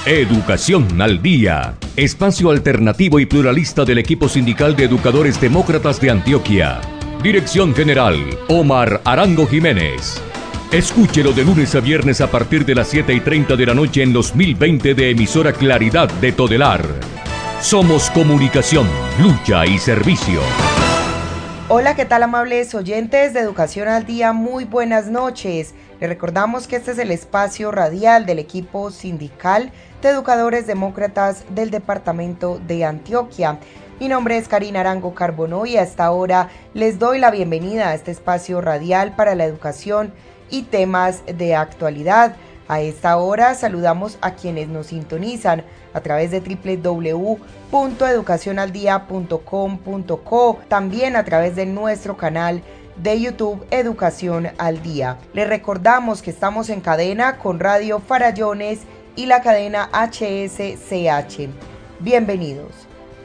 Educación al Día, espacio alternativo y pluralista del equipo sindical de educadores demócratas de Antioquia. Dirección General, Omar Arango Jiménez. Escúchelo de lunes a viernes a partir de las 7:30 de la noche en los 1020 de emisora Claridad de Todelar. Somos comunicación, lucha y servicio. Hola, ¿qué tal, amables oyentes de Educación al Día? Muy buenas noches. Les recordamos que este es el espacio radial del equipo sindical de educadores demócratas del departamento de Antioquia. Mi nombre es Karina Arango Carbonó y a esta hora les doy la bienvenida a este espacio radial para la educación y temas de actualidad. A esta hora saludamos a quienes nos sintonizan a través de www.educacionaldia.com.co, también a través de nuestro canal de YouTube Educación al Día. Les recordamos que estamos en cadena con Radio Farallones y la cadena HSCH. Bienvenidos.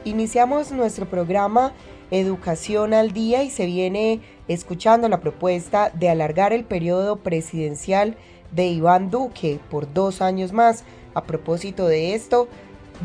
Iniciamos nuestro programa Educación al Día y se viene escuchando la propuesta de alargar el periodo presidencial de Iván Duque por 2 años más. A propósito de esto,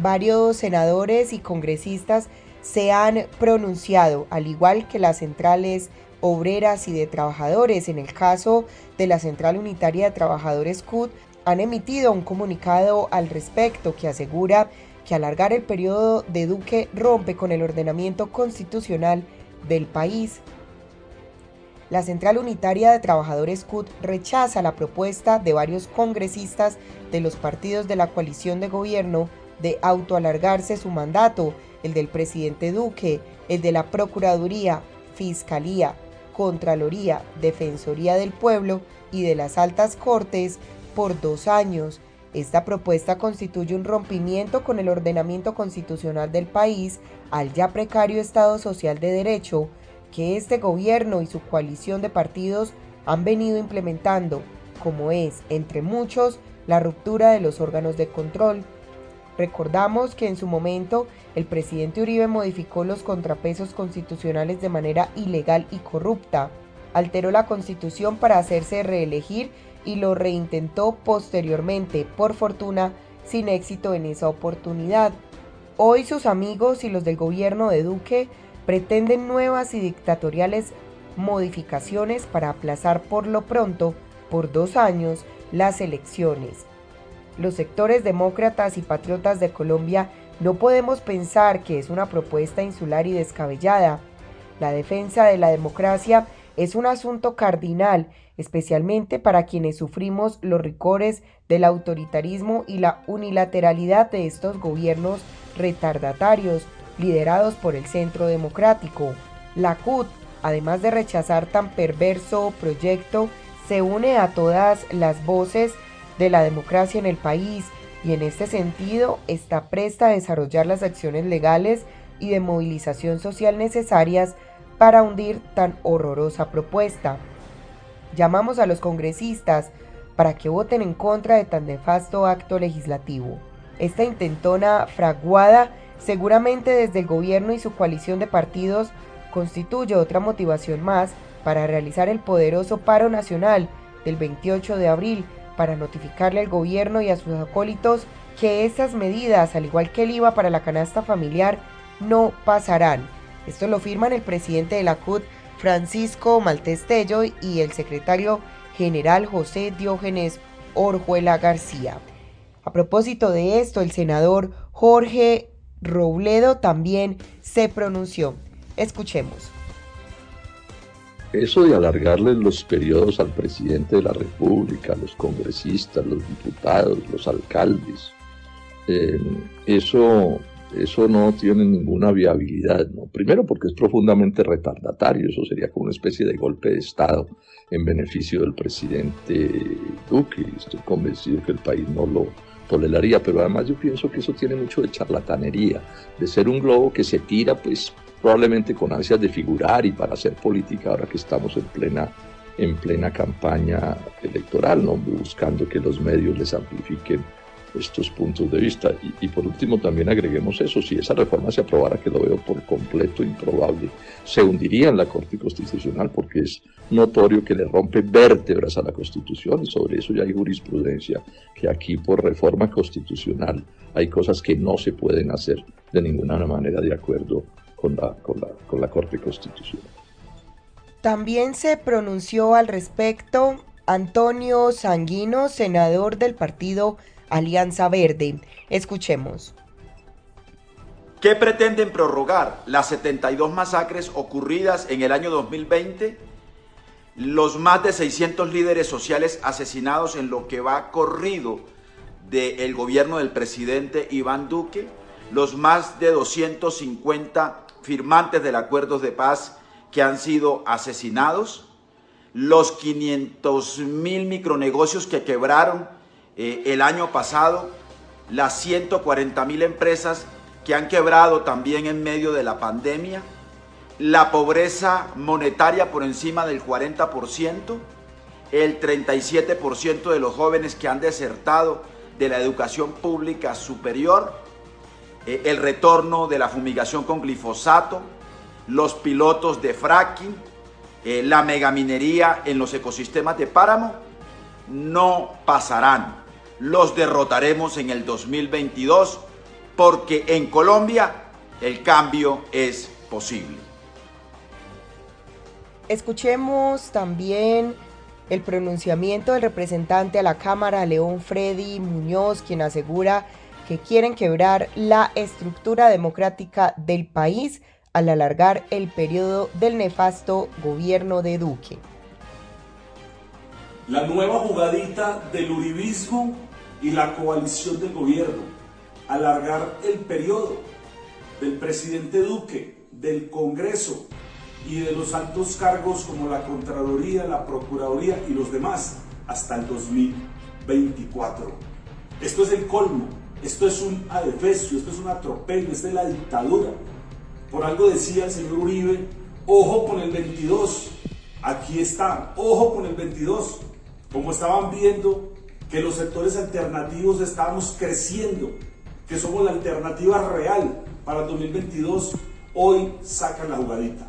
varios senadores y congresistas se han pronunciado, al igual que las centrales obreras y de trabajadores. En el caso de la Central Unitaria de Trabajadores CUT, han emitido un comunicado al respecto que asegura que alargar el periodo de Duque rompe con el ordenamiento constitucional del país. La Central Unitaria de Trabajadores CUT rechaza la propuesta de varios congresistas de los partidos de la coalición de gobierno de autoalargarse su mandato, el del presidente Duque, el de la Procuraduría, Fiscalía, Contraloría, Defensoría del Pueblo y de las Altas Cortes por 2 años. Esta propuesta constituye un rompimiento con el ordenamiento constitucional del país al ya precario Estado Social de Derecho que este gobierno y su coalición de partidos han venido implementando, como es, entre muchos, la ruptura de los órganos de control. Recordamos que en su momento el presidente Uribe modificó los contrapesos constitucionales de manera ilegal y corrupta, alteró la Constitución para hacerse reelegir y lo reintentó posteriormente, por fortuna, sin éxito en esa oportunidad. Hoy sus amigos y los del gobierno de Duque pretenden nuevas y dictatoriales modificaciones para aplazar por lo pronto, por 2 años, las elecciones. Los sectores demócratas y patriotas de Colombia no podemos pensar que es una propuesta insular y descabellada. La defensa de la democracia es un asunto cardinal, especialmente para quienes sufrimos los rigores del autoritarismo y la unilateralidad de estos gobiernos retardatarios, liderados por el Centro Democrático. La CUT, además de rechazar tan perverso proyecto, se une a todas las voces de la democracia en el país y en este sentido está presta a desarrollar las acciones legales y de movilización social necesarias para hundir tan horrorosa propuesta. Llamamos a los congresistas para que voten en contra de tan nefasto acto legislativo. Esta intentona fraguada seguramente desde el gobierno y su coalición de partidos constituye otra motivación más para realizar el poderoso paro nacional del 28 de abril para notificarle al gobierno y a sus acólitos que estas medidas, al igual que el IVA para la canasta familiar, no pasarán. Esto lo firman el presidente de la CUT, Francisco Maltés Tello, y el secretario general José Diógenes Orjuela García. A propósito de esto, el senador Jorge Robledo también se pronunció. Escuchemos. Eso de alargarles los periodos al presidente de la República, a los congresistas, los diputados, los alcaldes, eso no tiene ninguna viabilidad, ¿no? Primero porque es profundamente retardatario, eso sería como una especie de golpe de Estado en beneficio del presidente Duque. Estoy convencido que el país no lo toleraría, pero además yo pienso que eso tiene mucho de charlatanería, de ser un globo que se tira, pues probablemente con ansias de figurar y para hacer política ahora que estamos en plena campaña electoral, ¿no? Buscando que los medios les amplifiquen estos puntos de vista. Y por último también agreguemos eso, si esa reforma se aprobara, que lo veo por completo improbable, se hundiría en la Corte Constitucional porque es notorio que le rompe vértebras a la Constitución, y sobre eso ya hay jurisprudencia, que aquí por reforma constitucional hay cosas que no se pueden hacer de ninguna manera de acuerdo con la Corte Constitucional. También se pronunció al respecto Antonio Sanguino, senador del partido Alianza Verde. Escuchemos. ¿Qué pretenden prorrogar? Las 72 masacres ocurridas en el año 2020, los más de 600 líderes sociales asesinados en lo que va corrido del gobierno del presidente Iván Duque, los más de 250 firmantes del acuerdo de paz que han sido asesinados, los 500.000 micronegocios que quebraron el año pasado, las 140.000 empresas que han quebrado también en medio de la pandemia, la pobreza monetaria por encima del 40%, el 37% de los jóvenes que han desertado de la educación pública superior, el retorno de la fumigación con glifosato, los pilotos de fracking, la megaminería en los ecosistemas de páramo, no pasarán. Los derrotaremos en el 2022 porque en Colombia el cambio es posible. Escuchemos también el pronunciamiento del representante a la Cámara, León Freddy Muñoz, quien asegura que quieren quebrar la estructura democrática del país al alargar el periodo del nefasto gobierno de Duque. La nueva jugadita del uribismo y la coalición del gobierno, alargar el periodo del presidente Duque, del Congreso y de los altos cargos como la Contraloría, la Procuraduría y los demás hasta el 2024. Esto es el colmo, esto es un adefesio, esto es un atropello, esta es la dictadura. Por algo decía el señor Uribe, ojo con el 22, aquí está, ojo con el 22. Como estaban viendo que los sectores alternativos estábamos creciendo, que somos la alternativa real para el 2022, hoy sacan la jugadita.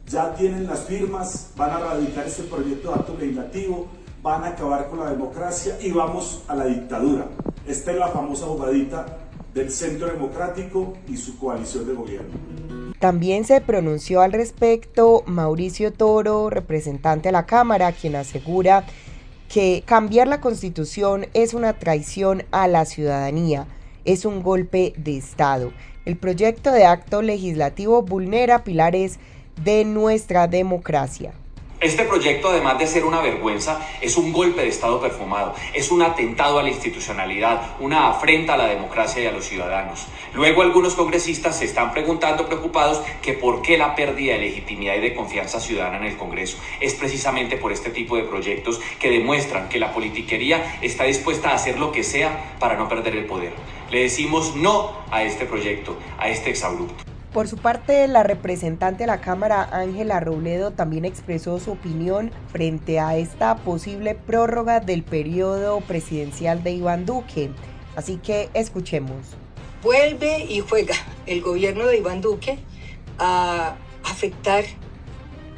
Ya tienen las firmas, van a radicar este proyecto de acto legislativo, van a acabar con la democracia y vamos a la dictadura. Esta es la famosa jugadita del Centro Democrático y su coalición de gobierno. También se pronunció al respecto Mauricio Toro, representante de la Cámara, quien asegura que cambiar la Constitución es una traición a la ciudadanía, es un golpe de Estado. El proyecto de acto legislativo vulnera pilares de nuestra democracia. Este proyecto, además de ser una vergüenza, es un golpe de Estado perfumado, es un atentado a la institucionalidad, una afrenta a la democracia y a los ciudadanos. Luego algunos congresistas se están preguntando preocupados que por qué la pérdida de legitimidad y de confianza ciudadana en el Congreso. Es precisamente por este tipo de proyectos que demuestran que la politiquería está dispuesta a hacer lo que sea para no perder el poder. Le decimos no a este proyecto, a este exabrupto. Por su parte, la representante de la Cámara, Ángela Robledo, también expresó su opinión frente a esta posible prórroga del periodo presidencial de Iván Duque. Así que escuchemos. Vuelve y juega el gobierno de Iván Duque a afectar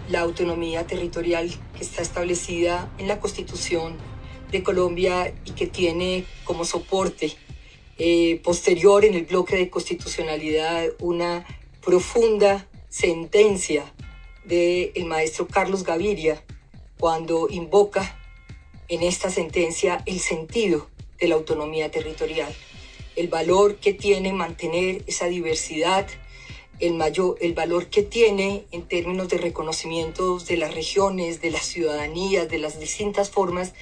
la autonomía territorial que está establecida en la Constitución de Colombia y que tiene como soporte posterior en el bloque de constitucionalidad una profunda sentencia del maestro Carlos Gaviria, cuando invoca en esta sentencia el sentido de la autonomía territorial, el valor que tiene mantener esa diversidad, el valor que tiene en términos de reconocimiento de las regiones, de las ciudadanías, de las distintas formas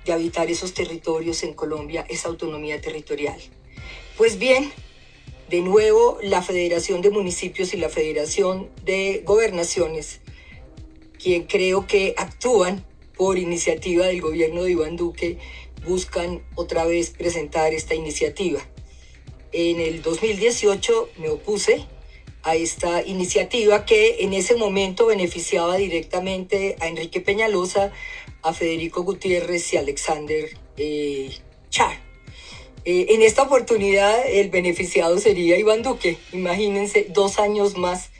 de habitar esos territorios en Colombia, esa autonomía territorial. Pues bien, de nuevo, la Federación de Municipios y la Federación de Gobernaciones, quien creo que actúan por iniciativa del gobierno de Iván Duque, buscan otra vez presentar esta iniciativa. En el 2018 me opuse a esta iniciativa que en ese momento beneficiaba directamente a Enrique Peñalosa, a Federico Gutiérrez y a Alexander Char. En esta oportunidad el beneficiado sería Iván Duque. Imagínense 2 años más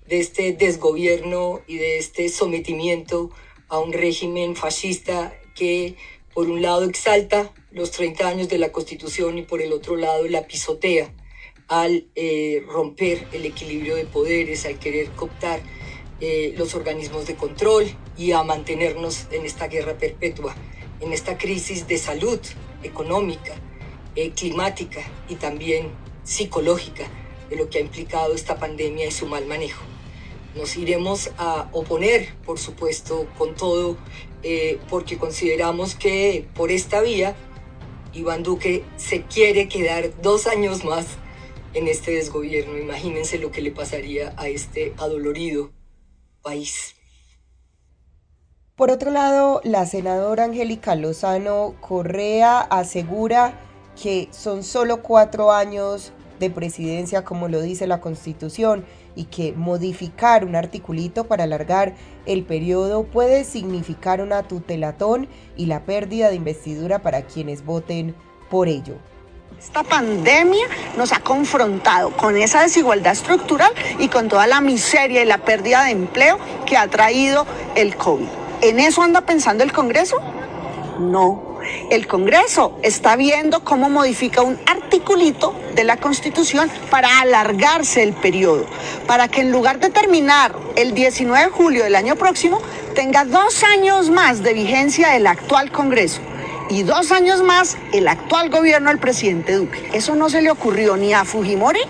de este desgobierno y de este sometimiento a un régimen fascista que por un lado exalta los 30 años de la Constitución y por el otro lado la pisotea al romper el equilibrio de poderes, al querer cooptar los organismos de control y a mantenernos en esta guerra perpetua, en esta crisis de salud económica, climática y también psicológica de lo que ha implicado esta pandemia y su mal manejo. Nos iremos a oponer, por supuesto, con todo, porque consideramos que por esta vía Iván Duque se quiere quedar 2 años más en este desgobierno. Imagínense lo que le pasaría a este adolorido país. Por otro lado, la senadora Angélica Lozano Correa asegura que son solo 4 años de presidencia, como lo dice la Constitución, y que modificar un articulito para alargar el periodo puede significar una tutelatón y la pérdida de investidura para quienes voten por ello. Esta pandemia nos ha confrontado con esa desigualdad estructural y con toda la miseria y la pérdida de empleo que ha traído el COVID. ¿En eso anda pensando el Congreso? No. El Congreso está viendo cómo modifica un articulito de la Constitución para alargarse el periodo, para que en lugar de terminar el 19 de julio del año próximo, tenga 2 años más de vigencia el actual Congreso y 2 años más el actual gobierno del presidente Duque. Eso no se le ocurrió ni a Fujimori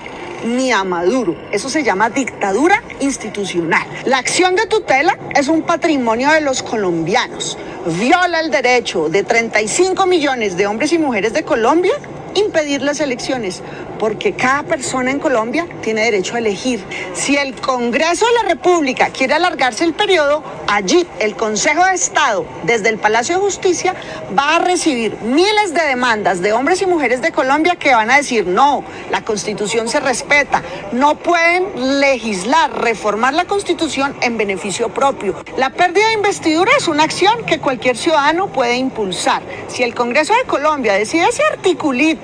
ni a Maduro. Eso se llama dictadura institucional. La acción de tutela es un patrimonio de los colombianos. Viola el derecho de 35 millones de hombres y mujeres de Colombia impedir las elecciones, porque cada persona en Colombia tiene derecho a elegir. Si el Congreso de la República quiere alargarse el periodo, allí el Consejo de Estado, desde el Palacio de Justicia, va a recibir miles de demandas de hombres y mujeres de Colombia que van a decir: no, la Constitución se respeta, no pueden legislar, reformar la Constitución en beneficio propio. La pérdida de investidura es una acción que cualquier ciudadano puede impulsar. Si el Congreso de Colombia decide ese articulito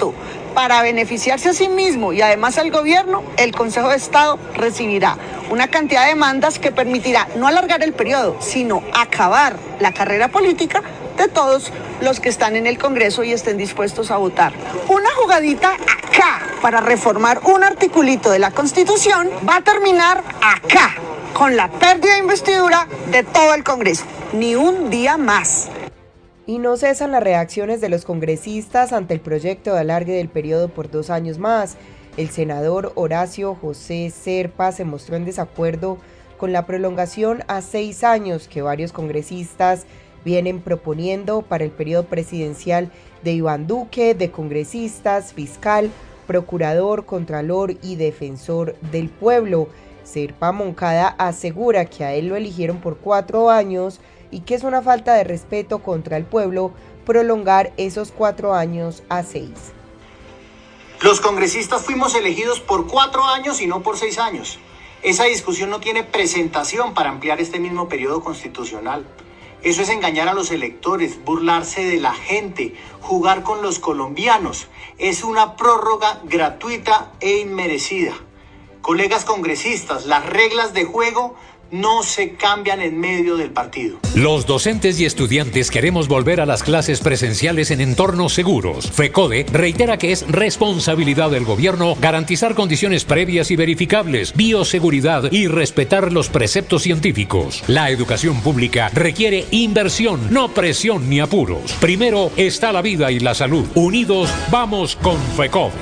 para beneficiarse a sí mismo y además al gobierno, el Consejo de Estado recibirá una cantidad de demandas que permitirá no alargar el periodo, sino acabar la carrera política de todos los que están en el Congreso y estén dispuestos a votar. Una jugadita acá para reformar un articulito de la Constitución va a terminar acá, con la pérdida de investidura de todo el Congreso. Ni un día más. Y no cesan las reacciones de los congresistas ante el proyecto de alargue del periodo por 2 años más. El senador Horacio José Serpa se mostró en desacuerdo con la prolongación a 6 años que varios congresistas vienen proponiendo para el periodo presidencial de Iván Duque, de congresistas, fiscal, procurador, contralor y defensor del pueblo. Serpa Moncada asegura que a él lo eligieron por 4 años y que es una falta de respeto contra el pueblo prolongar esos 4 años a 6. Los congresistas fuimos elegidos por 4 años y no por 6 años. Esa discusión no tiene presentación para ampliar este mismo periodo constitucional. Eso es engañar a los electores, burlarse de la gente, jugar con los colombianos. Es una prórroga gratuita e inmerecida. Colegas congresistas, las reglas de juego no se cambian en medio del partido. Los docentes y estudiantes queremos volver a las clases presenciales en entornos seguros. FECODE reitera que es responsabilidad del gobierno garantizar condiciones previas y verificables, bioseguridad y respetar los preceptos científicos. La educación pública requiere inversión, no presión ni apuros. Primero está la vida y la salud. Unidos vamos con FECODE.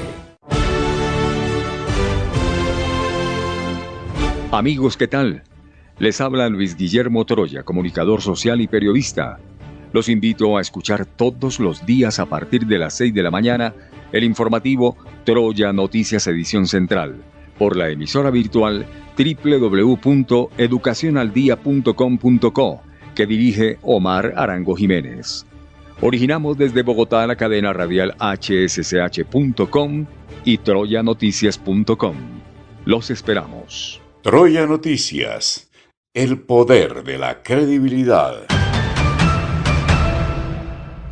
Amigos, ¿qué tal? Les habla Luis Guillermo Troya, comunicador social y periodista. Los invito a escuchar todos los días a partir de las 6 de la mañana el informativo Troya Noticias Edición Central por la emisora virtual www.educacionaldia.com.co que dirige Omar Arango Jiménez. Originamos desde Bogotá la cadena radial hsch.com y troyanoticias.com. Los esperamos. Troya Noticias. El poder de la credibilidad.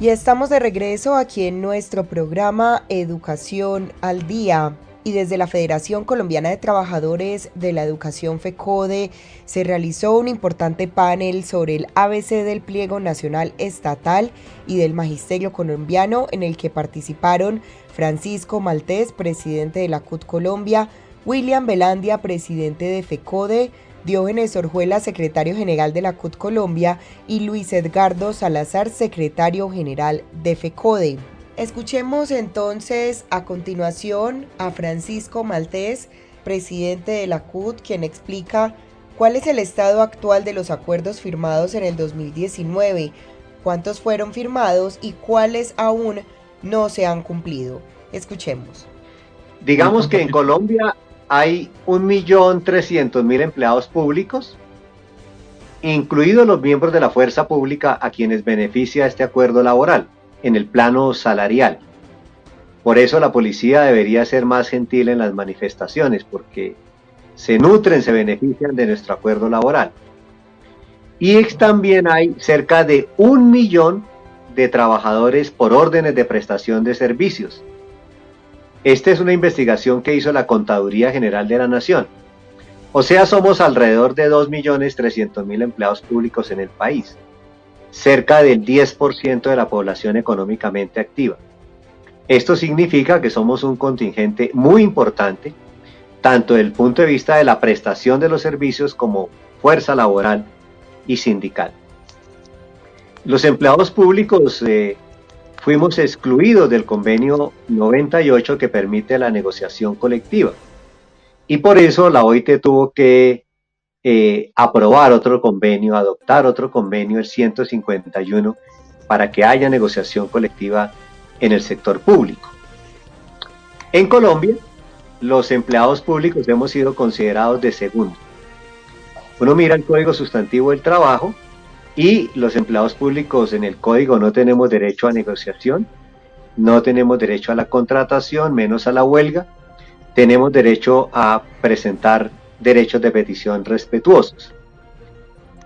Y estamos de regreso aquí en nuestro programa Educación al Día. Y desde la Federación Colombiana de Trabajadores de la Educación FECODE se realizó un importante panel sobre el ABC del Pliego Nacional Estatal y del Magisterio Colombiano, en el que participaron Francisco Maltés, presidente de la CUT Colombia, William Velandia, presidente de FECODE, Diógenes Orjuela, secretario general de la CUT Colombia, y Luis Edgardo Salazar, secretario general de FECODE. Escuchemos entonces a continuación a Francisco Maltés, presidente de la CUT, quien explica cuál es el estado actual de los acuerdos firmados en el 2019, cuántos fueron firmados y cuáles aún no se han cumplido. Escuchemos. Digamos que en Colombia hay 1.300.000 empleados públicos, incluidos los miembros de la fuerza pública a quienes beneficia este acuerdo laboral en el plano salarial. Por eso la policía debería ser más gentil en las manifestaciones, porque se nutren, se benefician de nuestro acuerdo laboral. Y también hay cerca de 1 millón de trabajadores por órdenes de prestación de servicios. Esta es una investigación que hizo la Contaduría General de la Nación. O sea, somos alrededor de 2.300.000 empleados públicos en el país, cerca del 10% de la población económicamente activa. Esto significa que somos un contingente muy importante, tanto desde el punto de vista de la prestación de los servicios como fuerza laboral y sindical. Los empleados públicos fuimos excluidos del convenio 98 que permite la negociación colectiva, y por eso la OIT tuvo que aprobar otro convenio, adoptar otro convenio, el 151, para que haya negociación colectiva en el sector público. En Colombia, los empleados públicos hemos sido considerados de segundo. Uno mira el Código Sustantivo del Trabajo y los empleados públicos en el código no tenemos derecho a negociación, no tenemos derecho a la contratación, menos a la huelga, tenemos derecho a presentar derechos de petición respetuosos.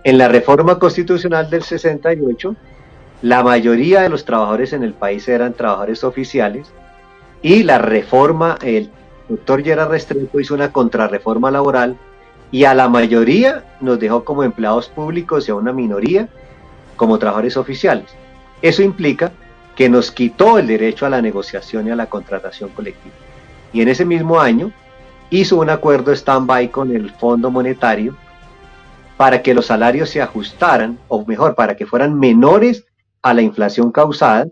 En la reforma constitucional del 68, la mayoría de los trabajadores en el país eran trabajadores oficiales, y la reforma, el doctor Gerard Restrepo hizo una contrarreforma laboral y a la mayoría nos dejó como empleados públicos y a una minoría como trabajadores oficiales. Eso implica que nos quitó el derecho a la negociación y a la contratación colectiva. Y en ese mismo año hizo un acuerdo stand-by con el Fondo Monetario para que los salarios se ajustaran, o mejor, para que fueran menores a la inflación causada,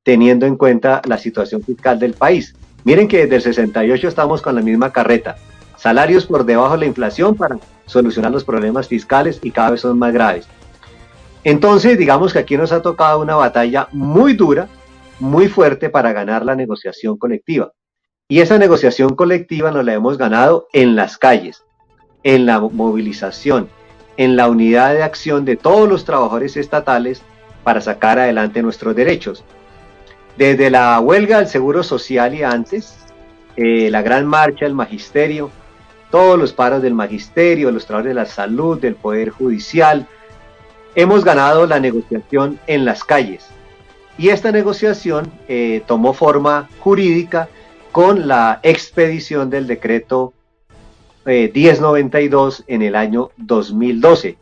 teniendo en cuenta la situación fiscal del país. Miren que desde el 68 estamos con la misma carreta, salarios por debajo de la inflación para solucionar los problemas fiscales, y cada vez son más graves. Entonces, digamos que aquí nos ha tocado una batalla muy dura, muy fuerte para ganar la negociación colectiva. Y esa negociación colectiva nos la hemos ganado en las calles, en la movilización, en la unidad de acción de todos los trabajadores estatales para sacar adelante nuestros derechos. Desde la huelga del Seguro Social y antes, la gran marcha del magisterio, todos los paros del magisterio, los trabajadores de la salud, del Poder Judicial, hemos ganado la negociación en las calles. Y esta negociación tomó forma jurídica con la expedición del decreto 1092 en el año 2012.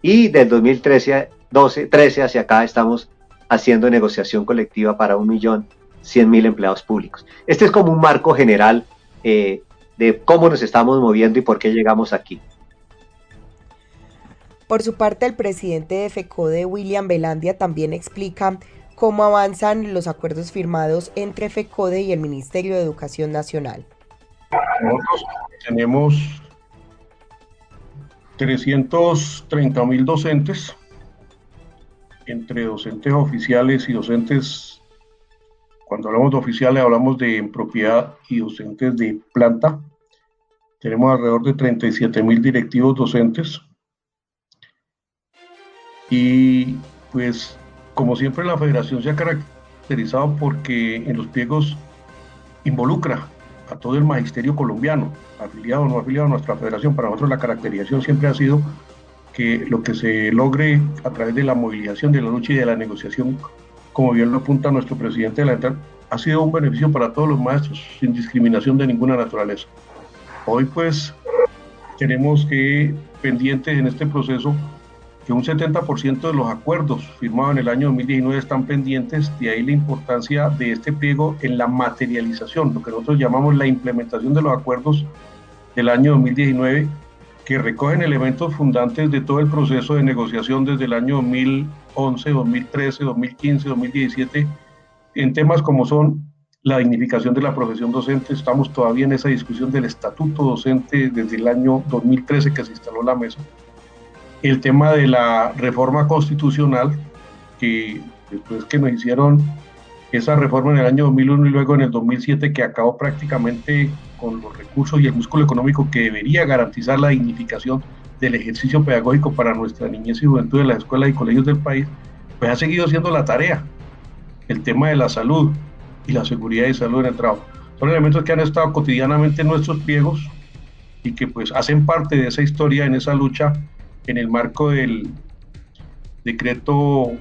Y del 2013 hacia acá estamos haciendo negociación colectiva para 1.100.000 empleados públicos. Este es como un marco general de cómo nos estamos moviendo y por qué llegamos aquí. Por su parte, el presidente de FECODE, William Velandia, también explica cómo avanzan los acuerdos firmados entre FECODE y el Ministerio de Educación Nacional. Nosotros tenemos 330.000 docentes, entre docentes oficiales y docentes. Cuando hablamos de oficiales hablamos de en propiedad y docentes de planta. Tenemos alrededor de 37.000 directivos docentes. Y pues, como siempre, la federación se ha caracterizado porque en los pliegos involucra a todo el magisterio colombiano, afiliado o no afiliado a nuestra federación. Para nosotros la caracterización siempre ha sido que lo que se logre a través de la movilización, de la lucha y de la negociación como bien lo apunta nuestro presidente de la entidad, ha sido un beneficio para todos los maestros, sin discriminación de ninguna naturaleza. Hoy pues tenemos que pendientes en este proceso que un 70% de los acuerdos firmados en el año 2019 están pendientes, de ahí la importancia de este pliego en la materialización, lo que nosotros llamamos la implementación de los acuerdos del año 2019, que recogen elementos fundantes de todo el proceso de negociación desde el año 2011, 2013, 2015, 2017, en temas como son la dignificación de la profesión docente. Estamos todavía en esa discusión del estatuto docente desde el año 2013 que se instaló la mesa. El tema de la reforma constitucional, que después que nos hicieron esa reforma en el año 2001 y luego en el 2007, que acabó prácticamente con los recursos y el músculo económico que debería garantizar la dignificación del ejercicio pedagógico para nuestra niñez y juventud en las escuelas y colegios del país, pues ha seguido siendo la tarea. El tema de la salud y la seguridad y salud en el trabajo son elementos que han estado cotidianamente en nuestros pliegos y que pues hacen parte de esa historia, en esa lucha, en el marco del decreto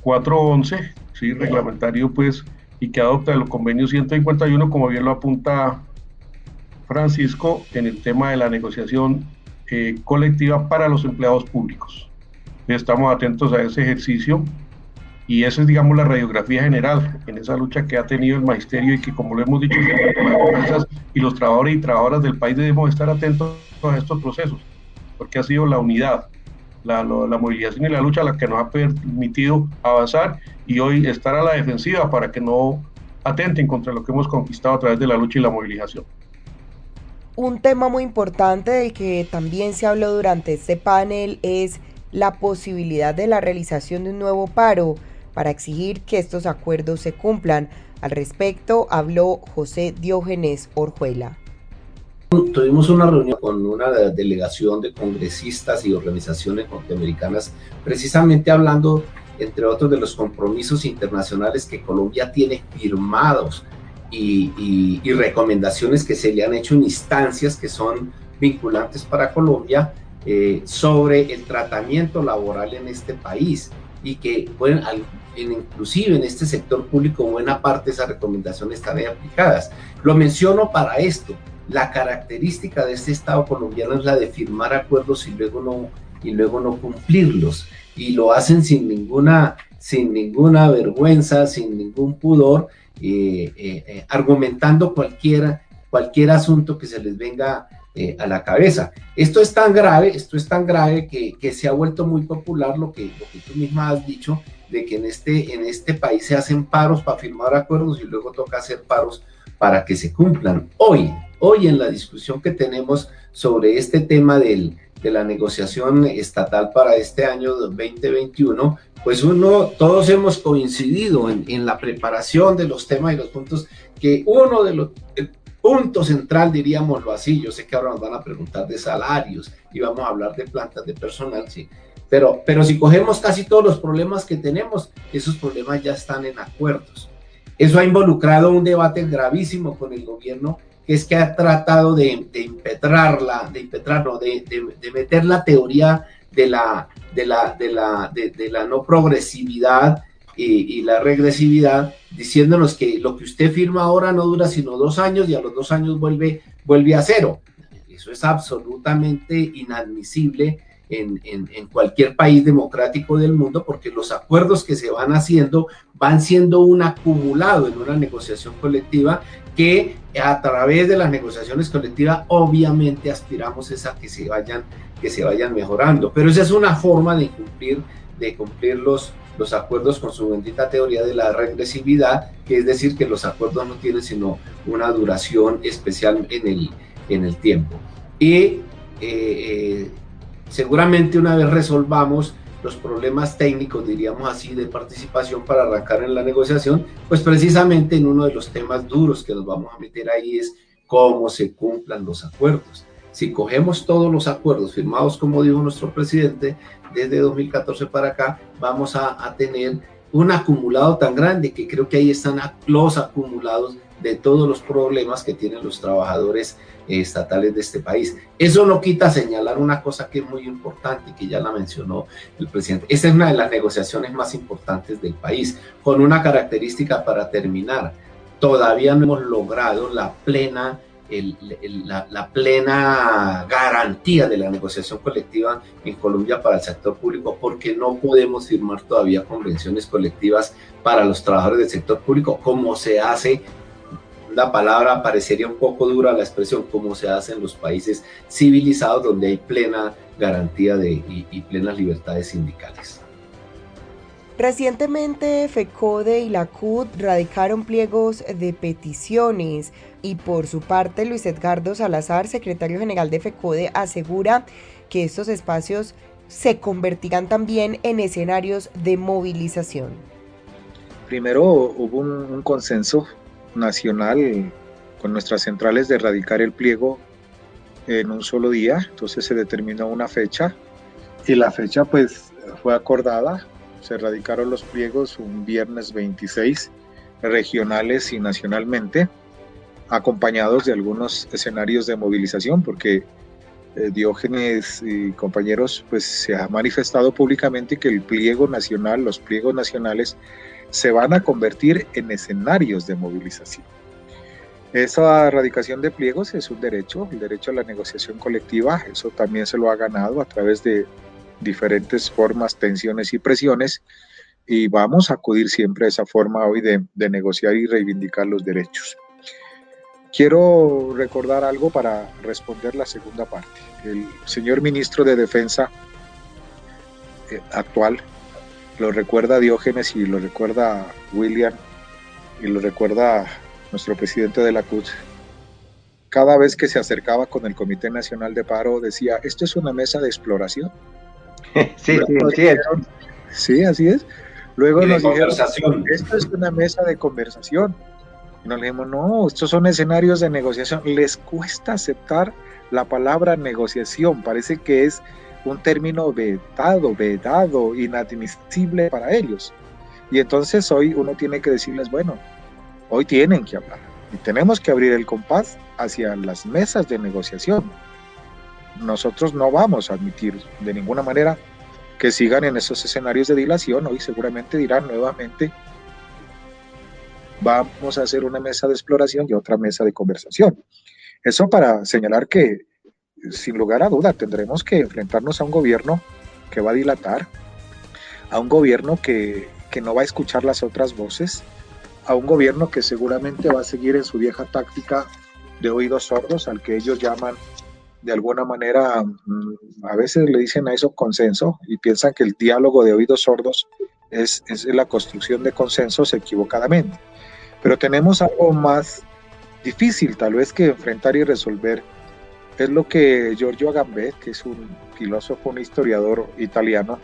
411, ¿sí? Reglamentario pues, y que adopta el convenio 151, como bien lo apunta Francisco, en el tema de la negociación colectiva para los empleados públicos. Estamos atentos a ese ejercicio y esa es, digamos, la radiografía general en esa lucha que ha tenido el magisterio y que, como lo hemos dicho, las empresas y los trabajadores y trabajadoras del país debemos estar atentos a estos procesos, porque ha sido la unidad, la movilización y la lucha la que nos ha permitido avanzar y hoy estar a la defensiva para que no atenten contra lo que hemos conquistado a través de la lucha y la movilización. Un tema muy importante del que también se habló durante este panel es la posibilidad de la realización de un nuevo paro para exigir que estos acuerdos se cumplan. Al respecto habló José Diógenes Orjuela. Tuvimos una reunión con una delegación de congresistas y organizaciones norteamericanas, precisamente hablando, entre otros, de los compromisos internacionales que Colombia tiene firmados y recomendaciones que se le han hecho en instancias que son vinculantes para Colombia sobre el tratamiento laboral en este país, y que bueno, inclusive en este sector público buena parte de esas recomendaciones están aplicadas. Lo menciono para esto. La característica de este Estado colombiano es la de firmar acuerdos y luego no cumplirlos, y lo hacen sin ninguna vergüenza, sin ningún pudor, argumentando cualquier asunto que se les venga a la cabeza. Esto es tan grave que se ha vuelto muy popular lo que tú misma has dicho, de que en este país se hacen paros para firmar acuerdos y luego toca hacer paros para que se cumplan. Hoy en la discusión que tenemos sobre este tema de la negociación estatal para este año 2021, pues todos hemos coincidido en la preparación de los temas y los puntos, que uno de los punto central, diríamoslo así, yo sé que ahora nos van a preguntar de salarios y vamos a hablar de plantas de personal, sí, pero si cogemos casi todos los problemas que tenemos, esos problemas ya están en acuerdos. Eso ha involucrado un debate gravísimo con el gobierno, que es que ha tratado de meter la teoría de la no progresividad y la regresividad, diciéndonos que lo que usted firma ahora no dura sino 2 años y a los 2 años vuelve a cero. Eso es absolutamente inadmisible en cualquier país democrático del mundo, porque los acuerdos que se van haciendo van siendo un acumulado en una negociación colectiva, que a través de las negociaciones colectivas obviamente aspiramos a que se vayan mejorando, pero esa es una forma de cumplir los acuerdos con su bendita teoría de la regresividad, que es decir, que los acuerdos no tienen sino una duración especial en el tiempo. Y seguramente una vez resolvamos los problemas técnicos, diríamos así, de participación para arrancar en la negociación, pues precisamente en uno de los temas duros que nos vamos a meter ahí es cómo se cumplan los acuerdos. Si cogemos todos los acuerdos firmados, como dijo nuestro presidente, desde 2014 para acá, vamos a tener un acumulado tan grande, que creo que ahí están los acumulados de todos los problemas que tienen los trabajadores estatales de este país. Eso no quita señalar una cosa que es muy importante y que ya la mencionó el presidente. Esta es una de las negociaciones más importantes del país, con una característica para terminar. Todavía no hemos logrado la plena garantía de la negociación colectiva en Colombia para el sector público, porque no podemos firmar todavía convenciones colectivas para los trabajadores del sector público como se hace. La palabra parecería un poco dura, la expresión, como se hace en los países civilizados donde hay plena garantía y plenas libertades sindicales. Recientemente, FECODE y la CUT radicaron pliegos de peticiones y por su parte Luis Edgardo Salazar, secretario general de FECODE, asegura que estos espacios se convertirán también en escenarios de movilización. Primero hubo un consenso nacional con nuestras centrales de radicar el pliego en un solo día, entonces se determinó una fecha y la fecha pues fue acordada. Se radicaron los pliegos un viernes 26, regionales y nacionalmente, acompañados de algunos escenarios de movilización, porque Diógenes y compañeros, pues se ha manifestado públicamente que el pliego nacional, los pliegos nacionales, se van a convertir en escenarios de movilización. Esa radicación de pliegos es un derecho, el derecho a la negociación colectiva, eso también se lo ha ganado a través de diferentes formas, tensiones y presiones, y vamos a acudir siempre a esa forma hoy de negociar y reivindicar los derechos. Quiero recordar algo para responder la segunda parte. El señor ministro de Defensa actual, lo recuerda Diógenes y lo recuerda William y lo recuerda nuestro presidente de la CUT. Cada vez que se acercaba con el Comité Nacional de Paro decía, esto es una mesa de exploración. Sí, así es. Sí, así es. Luego nos dijeron, esto es una mesa de conversación. Y nos dijimos, no, estos son escenarios de negociación. Les cuesta aceptar la palabra negociación. Parece que es un término vedado, inadmisible para ellos. Y entonces hoy uno tiene que decirles, bueno, hoy tienen que hablar. Y tenemos que abrir el compás hacia las mesas de negociación. Nosotros no vamos a admitir de ninguna manera que sigan en esos escenarios de dilación. Hoy seguramente dirán nuevamente, vamos a hacer una mesa de exploración y otra mesa de conversación. Eso para señalar que, sin lugar a duda, tendremos que enfrentarnos a un gobierno que va a dilatar, a un gobierno que no va a escuchar las otras voces, a un gobierno que seguramente va a seguir en su vieja táctica de oídos sordos, al que ellos llaman de alguna manera, a veces le dicen a eso consenso y piensan que el diálogo de oídos sordos es la construcción de consensos equivocadamente. Pero tenemos algo más difícil tal vez que enfrentar y resolver. Es lo que Giorgio Agamben, que es un filósofo, un historiador italiano,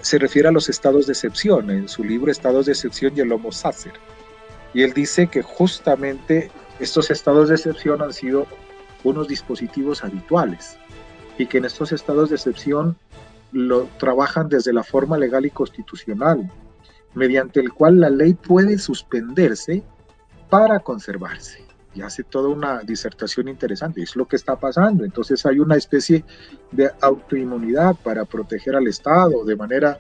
se refiere a los estados de excepción, en su libro Estados de excepción y el Homo Sacer. Y él dice que justamente estos estados de excepción han sido unos dispositivos habituales y que en estos estados de excepción lo trabajan desde la forma legal y constitucional, mediante el cual la ley puede suspenderse para conservarse. Y hace toda una disertación interesante, es lo que está pasando. Entonces hay una especie de autoinmunidad para proteger al Estado de manera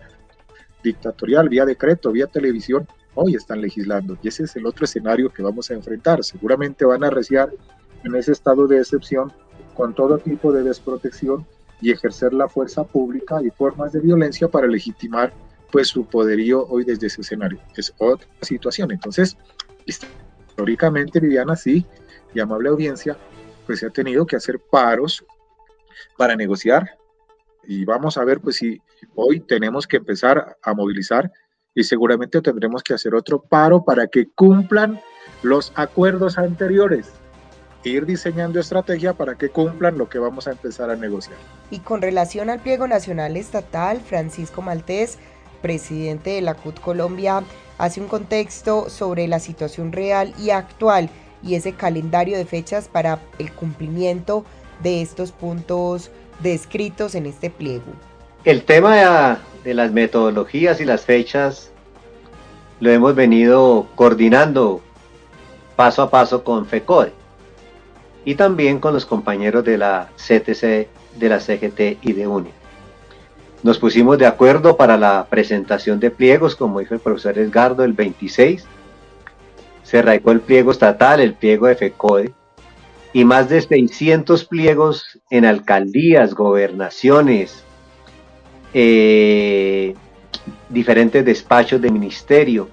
dictatorial, vía decreto, vía televisión. Hoy están legislando y ese es el otro escenario que vamos a enfrentar. Seguramente van a arreciar en ese estado de excepción con todo tipo de desprotección y ejercer la fuerza pública y formas de violencia para legitimar pues su poderío hoy desde ese escenario. Es otra situación. Entonces, históricamente, Viviana, sí, y amable audiencia, pues se ha tenido que hacer paros para negociar y vamos a ver pues si hoy tenemos que empezar a movilizar y seguramente tendremos que hacer otro paro para que cumplan los acuerdos anteriores. Ir diseñando estrategia para que cumplan lo que vamos a empezar a negociar. Y con relación al pliego nacional estatal, Francisco Maltés, presidente de la CUT Colombia, hace un contexto sobre la situación real y actual y ese calendario de fechas para el cumplimiento de estos puntos descritos en este pliego. El tema de las metodologías y las fechas lo hemos venido coordinando paso a paso con FECODE y también con los compañeros de la CTC, de la CGT y de UNE. Nos pusimos de acuerdo para la presentación de pliegos, como dijo el profesor Edgardo, el 26. Se radicó el pliego estatal, el pliego de FECODE, y más de 600 pliegos en alcaldías, gobernaciones, diferentes despachos de ministerio.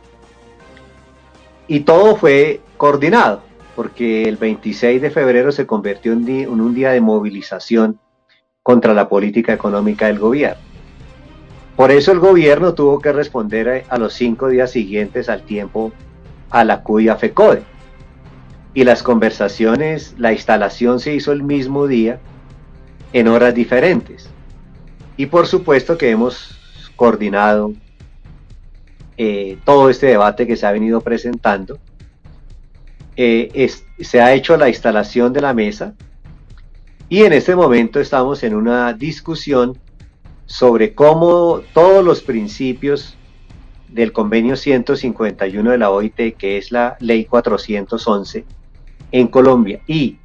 Y todo fue coordinado, porque el 26 de febrero se convirtió en un día de movilización contra la política económica del gobierno. Por eso el gobierno tuvo que responder a los 5 días siguientes al tiempo a la CUT y a FECODE. Y las conversaciones, la instalación se hizo el mismo día, en horas diferentes. Y por supuesto que hemos coordinado todo este debate que se ha venido presentando. Se ha hecho la instalación de la mesa y en este momento estamos en una discusión sobre cómo todos los principios del convenio 151 de la OIT, que es la ley 411 en Colombia, y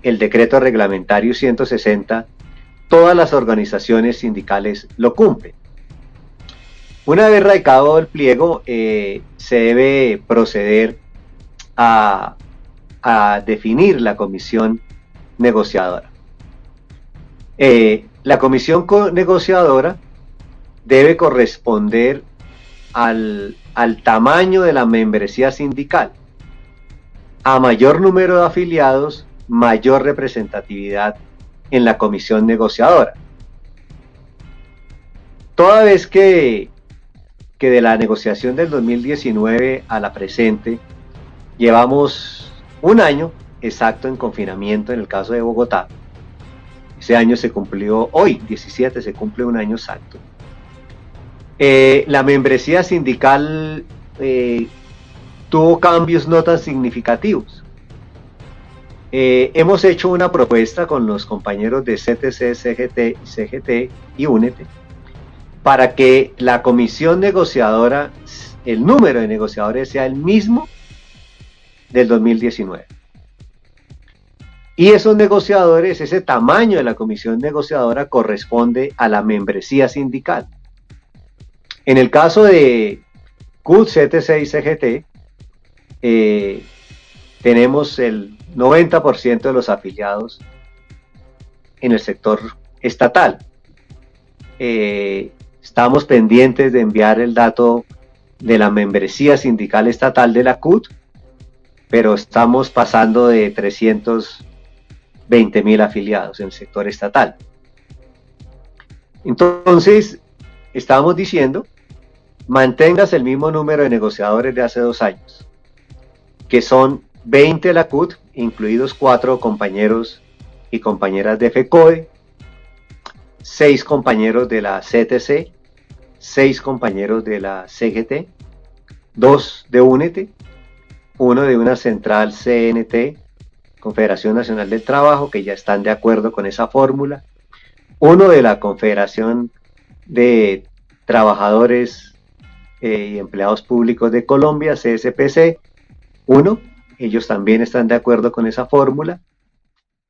el decreto reglamentario 160, todas las organizaciones sindicales lo cumplen. Una vez radicado el pliego, se debe proceder a definir la comisión negociadora. La comisión negociadora debe corresponder al tamaño de la membresía sindical. A mayor número de afiliados, mayor representatividad en la comisión negociadora. Toda vez que de la negociación del 2019 a la presente, llevamos un año exacto en confinamiento en el caso de Bogotá. Ese año se cumplió, hoy 17 se cumple un año exacto. La membresía sindical tuvo cambios no tan significativos. Hemos hecho una propuesta con los compañeros de CTC, CGT y UNETE para que la comisión negociadora, el número de negociadores sea el mismo del 2019. Y esos negociadores, ese tamaño de la comisión negociadora corresponde a la membresía sindical. En el caso de CUT, CTC y CGT, tenemos el 90% de los afiliados en el sector estatal. Estamos pendientes de enviar el dato de la membresía sindical estatal de la CUT, pero estamos pasando de 320.000 afiliados en el sector estatal. Entonces, estamos diciendo, mantengas el mismo número de negociadores de hace 2 años, que son 20 de la CUT, incluidos 4 compañeros y compañeras de FECODE, 6 compañeros de la CTC, 6 compañeros de la CGT, 2 de UNETE, 1 de una central CNT, Confederación Nacional del Trabajo, que ya están de acuerdo con esa fórmula, 1 de la Confederación de Trabajadores y Empleados Públicos de Colombia, CSPC, 1, ellos también están de acuerdo con esa fórmula,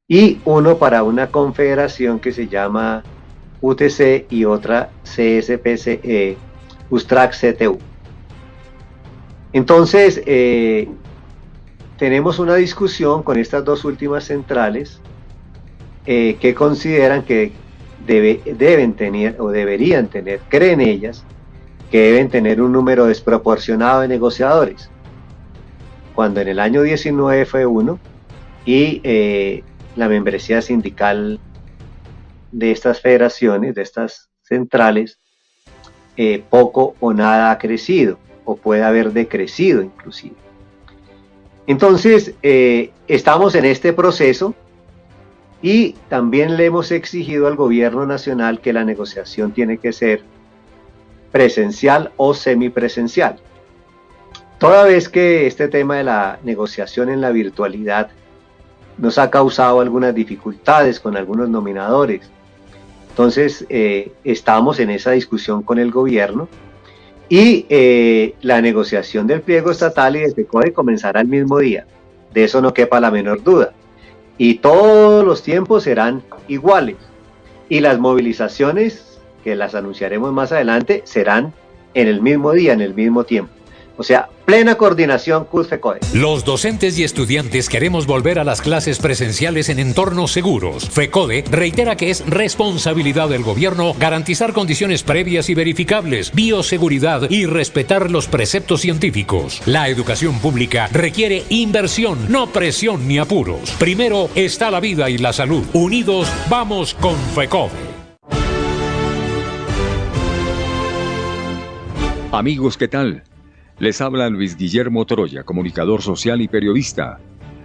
y 1 para una confederación que se llama UTC y otra CSPC, USTRAC CTU. Entonces, tenemos una discusión con estas 2 últimas centrales que consideran que deben tener o deberían tener, creen ellas, que deben tener un número desproporcionado de negociadores, cuando en el año 19 fue 1 y la membresía sindical de estas federaciones, de estas centrales, poco o nada ha crecido, o puede haber decrecido inclusive. Entonces, estamos en este proceso y también le hemos exigido al gobierno nacional que la negociación tiene que ser presencial o semipresencial. Toda vez que este tema de la negociación en la virtualidad nos ha causado algunas dificultades con algunos nominadores, entonces estamos en esa discusión con el gobierno y la negociación del pliego estatal y de FECODE comenzará el mismo día. De eso no quepa la menor duda. Y todos los tiempos serán iguales. Y las movilizaciones, que las anunciaremos más adelante, serán en el mismo día, en el mismo tiempo. O sea, plena coordinación CUT-FECODE. Los docentes y estudiantes queremos volver a las clases presenciales en entornos seguros. FECODE reitera que es responsabilidad del gobierno garantizar condiciones previas y verificables, bioseguridad y respetar los preceptos científicos. La educación pública requiere inversión, no presión ni apuros. Primero está la vida y la salud. Unidos, vamos con FECODE. Amigos, ¿qué tal? Les habla Luis Guillermo Troya, comunicador social y periodista.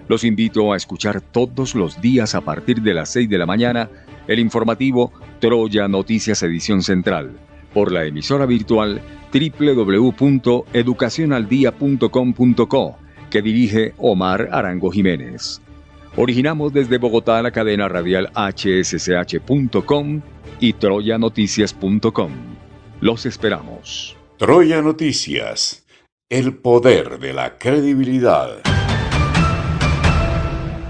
Los invito a escuchar todos los días a partir de las 6 de la mañana el informativo Troya Noticias Edición Central por la emisora virtual www.educacionaldia.com.co que dirige Omar Arango Jiménez. Originamos desde Bogotá la cadena radial hsch.com y troyanoticias.com. Los esperamos. Troya Noticias. El poder de la credibilidad.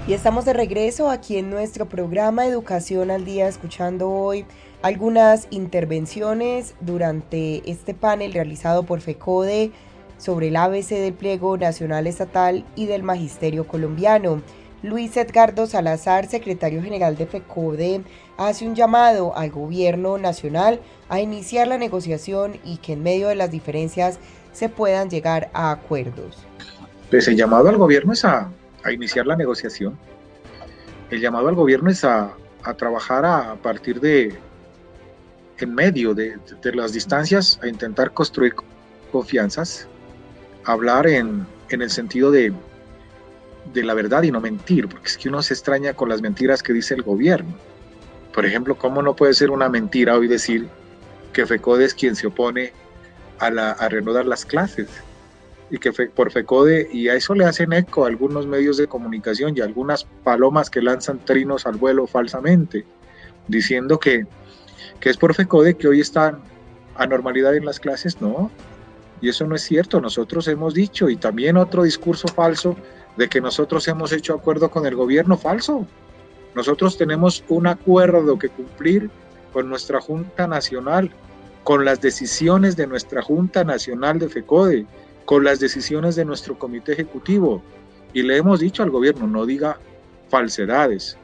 Y estamos de regreso aquí en nuestro programa Educación al Día, escuchando hoy algunas intervenciones durante este panel realizado por FECODE sobre el ABC del Pliego Nacional Estatal y del Magisterio Colombiano. Luis Edgardo Salazar, secretario general de FECODE, hace un llamado al gobierno nacional a iniciar la negociación y que en medio de las diferencias se puedan llegar a acuerdos. Pues el llamado al gobierno es a iniciar la negociación. El llamado al gobierno es a trabajar a partir de, en medio de las distancias, a intentar construir confianzas, hablar en el sentido de la verdad y no mentir, porque es que uno se extraña con las mentiras que dice el gobierno. Por ejemplo, ¿cómo no puede ser una mentira hoy decir que FECODE es quien se opone a reanudar las clases? Y que por FECODE, y a eso le hacen eco a algunos medios de comunicación y a algunas palomas que lanzan trinos al vuelo falsamente, diciendo que es por FECODE que hoy está a normalidad en las clases. No, y eso no es cierto. Nosotros hemos dicho, y también otro discurso falso de que nosotros hemos hecho acuerdo con el gobierno, falso. Nosotros tenemos un acuerdo que cumplir con nuestra Junta Nacional, con las decisiones de nuestra Junta Nacional de FECODE, con las decisiones de nuestro Comité Ejecutivo. Y le hemos dicho al gobierno, no diga falsedades.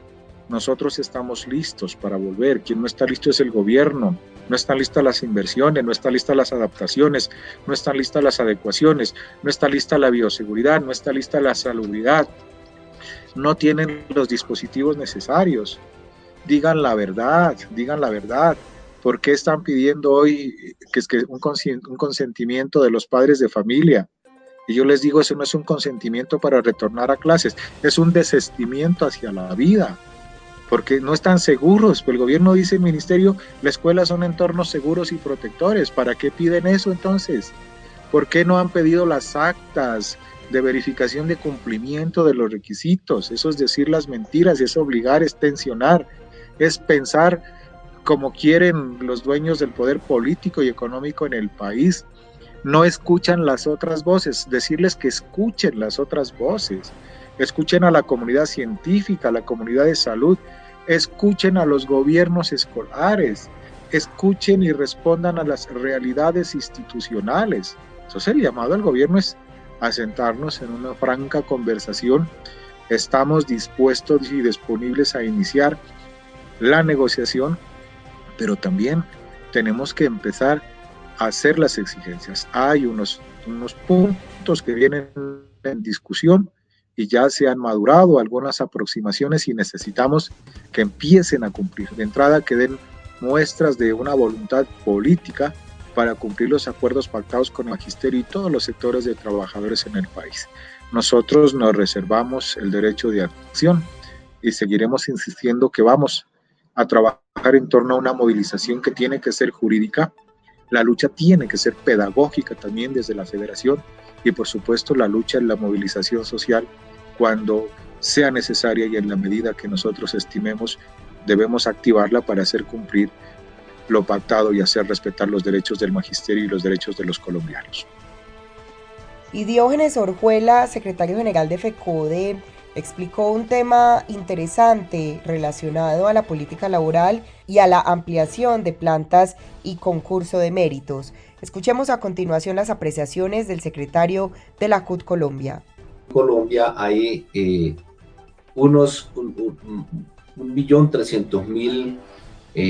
Nosotros estamos listos para volver. Quien no está listo es el gobierno. No están listas las inversiones, no están listas las adaptaciones, no están listas las adecuaciones, no está lista la bioseguridad, no está lista la salubridad. No tienen los dispositivos necesarios. Digan la verdad, digan la verdad. ¿Por qué están pidiendo hoy que un consentimiento de los padres de familia? Y yo les digo, eso no es un consentimiento para retornar a clases, es un desistimiento hacia la vida, porque no están seguros. Pues el gobierno dice, el ministerio, la escuela son entornos seguros y protectores. ¿Para qué piden eso entonces? ¿Por qué no han pedido las actas de verificación de cumplimiento de los requisitos? Eso es decir las mentiras, es obligar, es tensionar, es pensar como quieren los dueños del poder político y económico en el país. No escuchan las otras voces, decirles que escuchen las otras voces, escuchen a la comunidad científica, a la comunidad de salud, escuchen a los gobiernos escolares, escuchen y respondan a las realidades institucionales. Entonces el llamado al gobierno es a sentarnos en una franca conversación. Estamos dispuestos y disponibles a iniciar la negociación, pero también tenemos que empezar a hacer las exigencias. Hay unos puntos que vienen en discusión y ya se han madurado algunas aproximaciones y necesitamos que empiecen a cumplir. De entrada, que den muestras de una voluntad política para cumplir los acuerdos pactados con el magisterio y todos los sectores de trabajadores en el país. Nosotros nos reservamos el derecho de acción y seguiremos insistiendo que vamos a trabajar en torno a una movilización que tiene que ser jurídica. La lucha tiene que ser pedagógica también desde la federación y por supuesto la lucha en la movilización social cuando sea necesaria y en la medida que nosotros estimemos debemos activarla para hacer cumplir lo pactado y hacer respetar los derechos del magisterio y los derechos de los colombianos. Y Diógenes Orjuela, secretario general de FECODE, explicó un tema interesante relacionado a la política laboral y a la ampliación de plantas y concurso de méritos. Escuchemos a continuación las apreciaciones del secretario de la CUT Colombia. En Colombia hay unos 1.300.000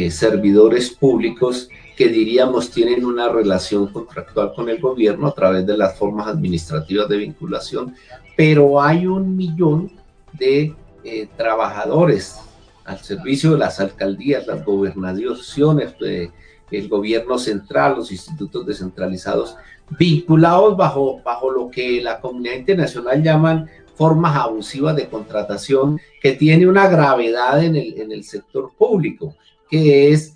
servidores públicos que diríamos tienen una relación contractual con el gobierno a través de las formas administrativas de vinculación, pero hay 1 millón de trabajadores al servicio de las alcaldías, las gobernaciones, el gobierno central, los institutos descentralizados, vinculados bajo lo que la comunidad internacional llaman formas abusivas de contratación, que tiene una gravedad en el sector público, que es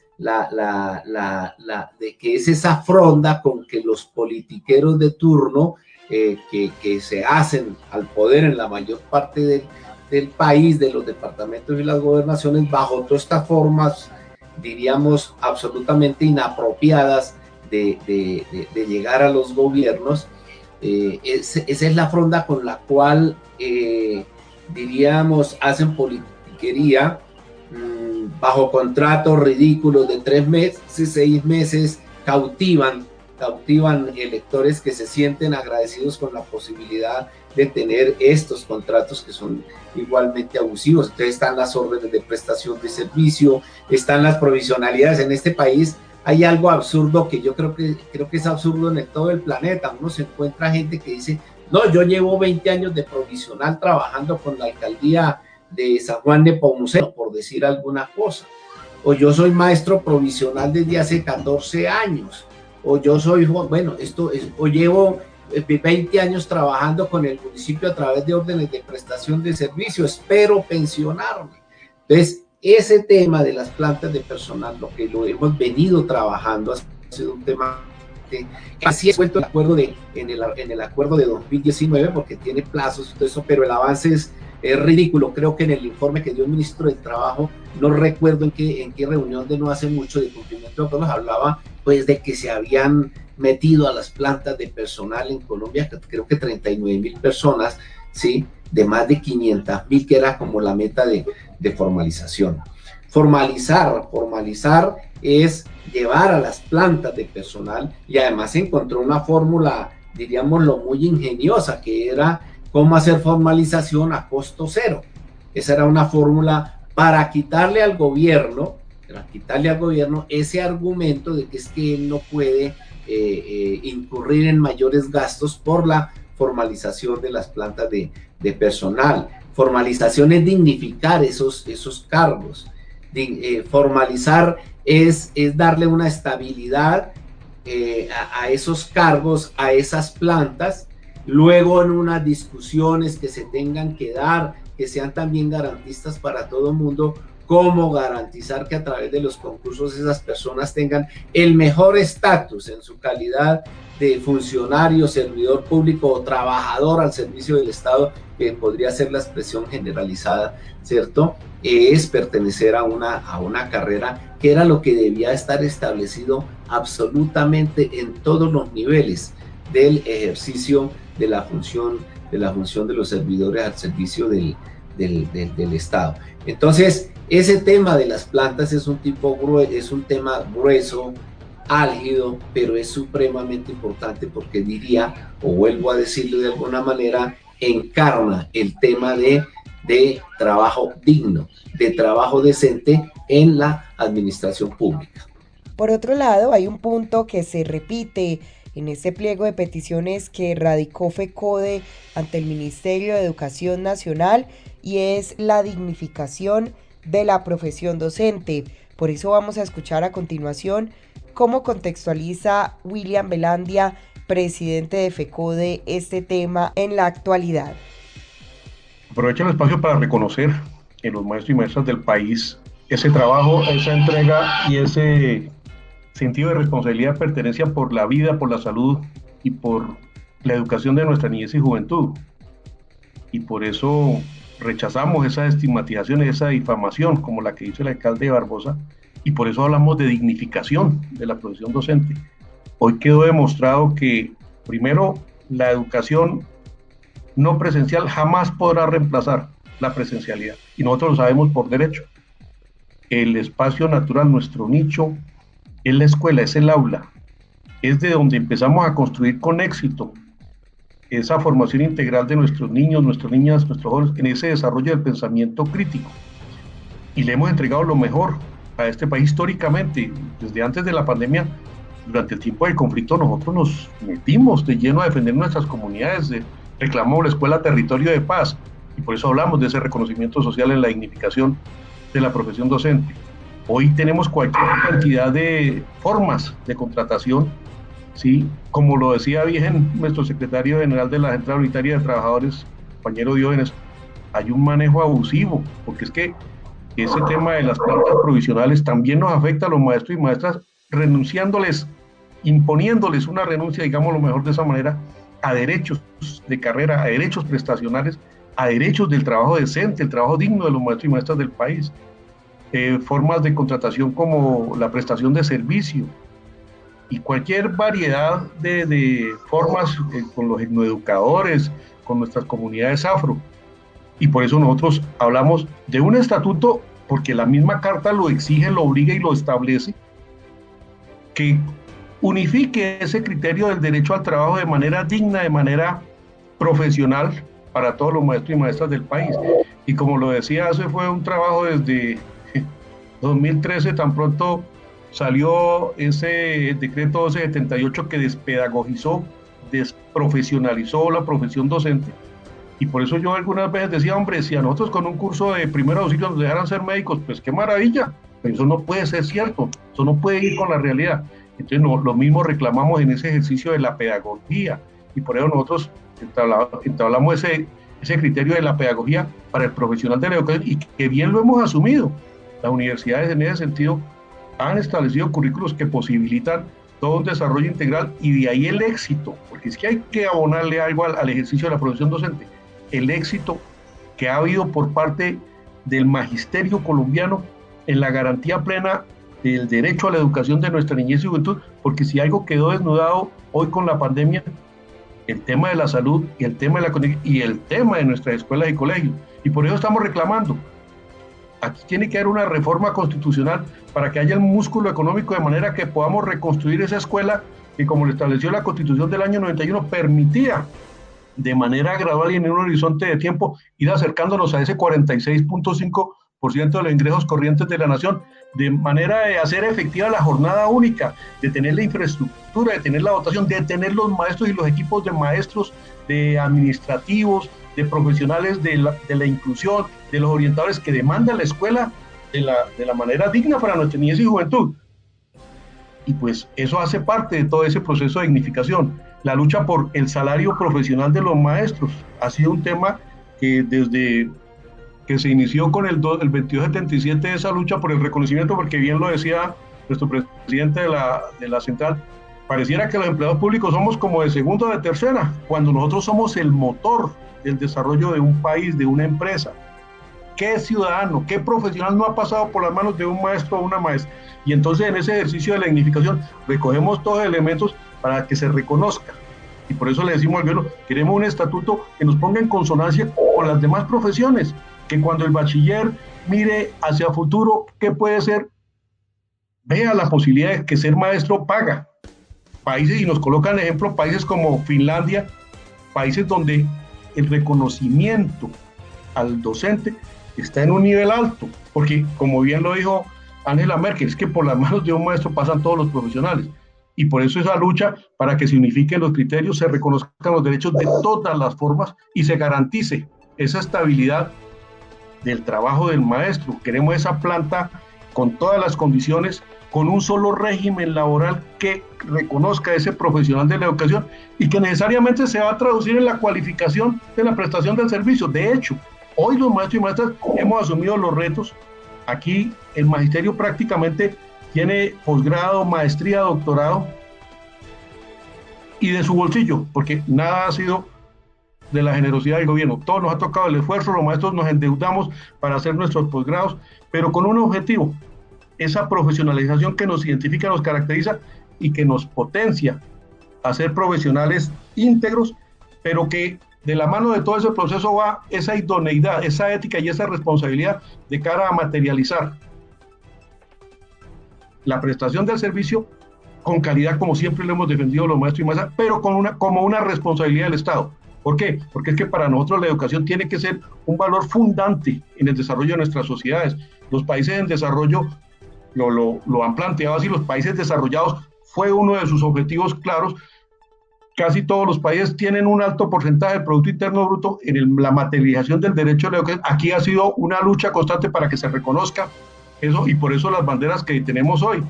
que es esa fronda con que los politiqueros de turno que se hacen al poder en la mayor parte del país, de los departamentos y las gobernaciones, bajo todas estas formas, diríamos, absolutamente inapropiadas de llegar a los gobiernos. Esa es la fronda con la cual, diríamos, hacen politiquería bajo contratos ridículos de 3 meses, 6 meses, cautivan electores que se sienten agradecidos con la posibilidad de tener estos contratos que son igualmente abusivos. Entonces están las órdenes de prestación de servicio, están las provisionalidades. En este país hay algo absurdo que yo creo que es absurdo en todo el planeta. Uno se encuentra gente que dice, no, yo llevo 20 años de provisional trabajando con la alcaldía de San Juan de Pomuceno, por decir alguna cosa, o yo soy maestro provisional desde hace 14 años, o yo soy, bueno, o llevo 20 años trabajando con el municipio a través de órdenes de prestación de servicio, espero pensionarme. Entonces, ese tema de las plantas de personal, lo hemos venido trabajando, ha sido un tema que así es vuelto el acuerdo en el acuerdo de 2019, porque tiene plazos y todo eso, pero el avance es ridículo. Creo que en el informe que dio el ministro del Trabajo, no recuerdo en qué reunión de no hace mucho de cumplimiento de acuerdos, hablaba pues de que se habían metido a las plantas de personal en Colombia, creo que 39.000 personas, ¿sí? De más de 500.000, que era como la meta de formalización. Formalizar es llevar a las plantas de personal, y además se encontró una fórmula, diríamoslo, muy ingeniosa, que era cómo hacer formalización a costo cero. Esa era una fórmula para quitarle al gobierno ese argumento de que es que él no puede incurrir en mayores gastos por la formalización de las plantas de personal. Formalización es dignificar esos cargos. Formalizar es darle una estabilidad a esos cargos, a esas plantas. Luego, en unas discusiones que se tengan que dar, que sean también garantistas para todo el mundo, cómo garantizar que a través de los concursos esas personas tengan el mejor estatus en su calidad de funcionario, servidor público o trabajador al servicio del Estado, que podría ser la expresión generalizada, ¿cierto? Es pertenecer a una carrera, que era lo que debía estar establecido absolutamente en todos los niveles del ejercicio de la función de los servidores al servicio del Estado. Entonces, ese tema de las plantas es un tema grueso, álgido, pero es supremamente importante, porque diría, o vuelvo a decirlo de alguna manera, encarna el tema de trabajo digno, de trabajo decente en la administración pública. Por otro lado, hay un punto que se repite en este pliego de peticiones que radicó FECODE ante el Ministerio de Educación Nacional, y es la dignificación de la profesión docente. Por eso vamos a escuchar a continuación cómo contextualiza William Velandia, presidente de FECODE, este tema en la actualidad. Aprovecho el espacio para reconocer en los maestros y maestras del país ese trabajo, esa entrega y ese sentido de responsabilidad, pertenencia por la vida, por la salud y por la educación de nuestra niñez y juventud. Y por eso rechazamos esas estigmatizaciones, esa difamación, como la que hizo el alcalde de Barbosa, y por eso hablamos de dignificación de la profesión docente. Hoy quedó demostrado que, primero, la educación no presencial jamás podrá reemplazar la presencialidad, y nosotros lo sabemos por derecho. El espacio natural, nuestro nicho, es la escuela, es el aula, es de donde empezamos a construir con éxito esa formación integral de nuestros niños, nuestras niñas, nuestros jóvenes, en ese desarrollo del pensamiento crítico. Y le hemos entregado lo mejor a este país históricamente. Desde antes de la pandemia, durante el tiempo del conflicto, nosotros nos metimos de lleno a defender nuestras comunidades, reclamamos la escuela territorio de paz, y por eso hablamos de ese reconocimiento social en la dignificación de la profesión docente. Hoy tenemos cualquier cantidad de formas de contratación, ¿sí? Como lo decía bien nuestro secretario general de la Central Unitaria de Trabajadores, compañero Diógenes, hay un manejo abusivo, porque es que ese tema de las plantas provisionales también nos afecta a los maestros y maestras, renunciándoles, imponiéndoles una renuncia, digamos lo mejor de esa manera, a derechos de carrera, a derechos prestacionales, a derechos del trabajo decente, el trabajo digno de los maestros y maestras del país. Formas de contratación como la prestación de servicio y cualquier variedad de formas con los etnoeducadores, con nuestras comunidades afro. Y por eso nosotros hablamos de un estatuto, porque la misma carta lo exige, lo obliga y lo establece, que unifique ese criterio del derecho al trabajo de manera digna, de manera profesional para todos los maestros y maestras del país. Y como lo decía, ese fue un trabajo desde 2013, tan pronto salió ese decreto 1278 que despedagogizó, desprofesionalizó la profesión docente. Y por eso yo algunas veces decía, hombre, si a nosotros con un curso de primer auxilio nos dejaran ser médicos, pues qué maravilla, pero eso no puede ser cierto, eso no puede ir con la realidad. Entonces lo mismo reclamamos en ese ejercicio de la pedagogía, y por eso nosotros entablamos ese criterio de la pedagogía para el profesional de la educación, y que bien lo hemos asumido. Las universidades en ese sentido han establecido currículos que posibilitan todo un desarrollo integral, y de ahí el éxito, porque es que hay que abonarle algo al ejercicio de la profesión docente, el éxito que ha habido por parte del magisterio colombiano en la garantía plena del derecho a la educación de nuestra niñez y juventud, porque si algo quedó desnudado hoy con la pandemia, el tema de la salud y el tema de la conexión y el tema de nuestras escuelas y colegios, y por eso estamos reclamando. Aquí tiene que haber una reforma constitucional para que haya el músculo económico de manera que podamos reconstruir esa escuela que, como lo estableció la Constitución del año 91, permitía de manera gradual y en un horizonte de tiempo ir acercándonos a ese 46.5% de los ingresos corrientes de la nación, de manera de hacer efectiva la jornada única, de tener la infraestructura, de tener la dotación, de tener los maestros y los equipos de maestros, de administrativos, de profesionales de la inclusión, de los orientadores que demanda la escuela de la manera digna para nuestra niñez y juventud. Y pues eso hace parte de todo ese proceso de dignificación. La lucha por el salario profesional de los maestros ha sido un tema que desde que se inició con el 2277, esa lucha por el reconocimiento, porque bien lo decía nuestro presidente de la central, pareciera que los empleados públicos somos como de segunda o de tercera, cuando nosotros somos el motor del desarrollo de un país, de una empresa. ¿Qué ciudadano, qué profesional no ha pasado por las manos de un maestro o una maestra? Y entonces en ese ejercicio de la dignificación recogemos todos los elementos para que se reconozca. Y por eso le decimos al gobierno, queremos un estatuto que nos ponga en consonancia con las demás profesiones, que cuando el bachiller mire hacia futuro qué puede ser, vea la posibilidad de que ser maestro paga. Países, y nos colocan ejemplo, países como Finlandia, países donde el reconocimiento al docente está en un nivel alto, porque como bien lo dijo Angela Merkel, es que por las manos de un maestro pasan todos los profesionales, y por eso esa lucha para que se unifiquen los criterios, se reconozcan los derechos de todas las formas y se garantice esa estabilidad del trabajo del maestro. Queremos esa planta con todas las condiciones, con un solo régimen laboral que reconozca ese profesional de la educación y que necesariamente se va a traducir en la cualificación de la prestación del servicio. De hecho, hoy los maestros y maestras hemos asumido los retos. Aquí el magisterio prácticamente tiene posgrado, maestría, doctorado, y de su bolsillo, porque nada ha sido de la generosidad del gobierno. Todo nos ha tocado el esfuerzo, los maestros nos endeudamos para hacer nuestros posgrados, pero con un objetivo, esa profesionalización que nos identifica, nos caracteriza y que nos potencia a ser profesionales íntegros, pero que de la mano de todo ese proceso va esa idoneidad, esa ética y esa responsabilidad de cara a materializar la prestación del servicio con calidad, como siempre lo hemos defendido los maestros y maestras, pero como una responsabilidad del Estado. ¿Por qué? Porque es que para nosotros la educación tiene que ser un valor fundante en el desarrollo de nuestras sociedades. Los países en desarrollo lo han planteado así, los países desarrollados fue uno de sus objetivos claros. Casi todos los países tienen un alto porcentaje del Producto Interno Bruto en la materialización del derecho a la educación. Aquí ha sido una lucha constante para que se reconozca eso, y por eso las banderas que tenemos hoy,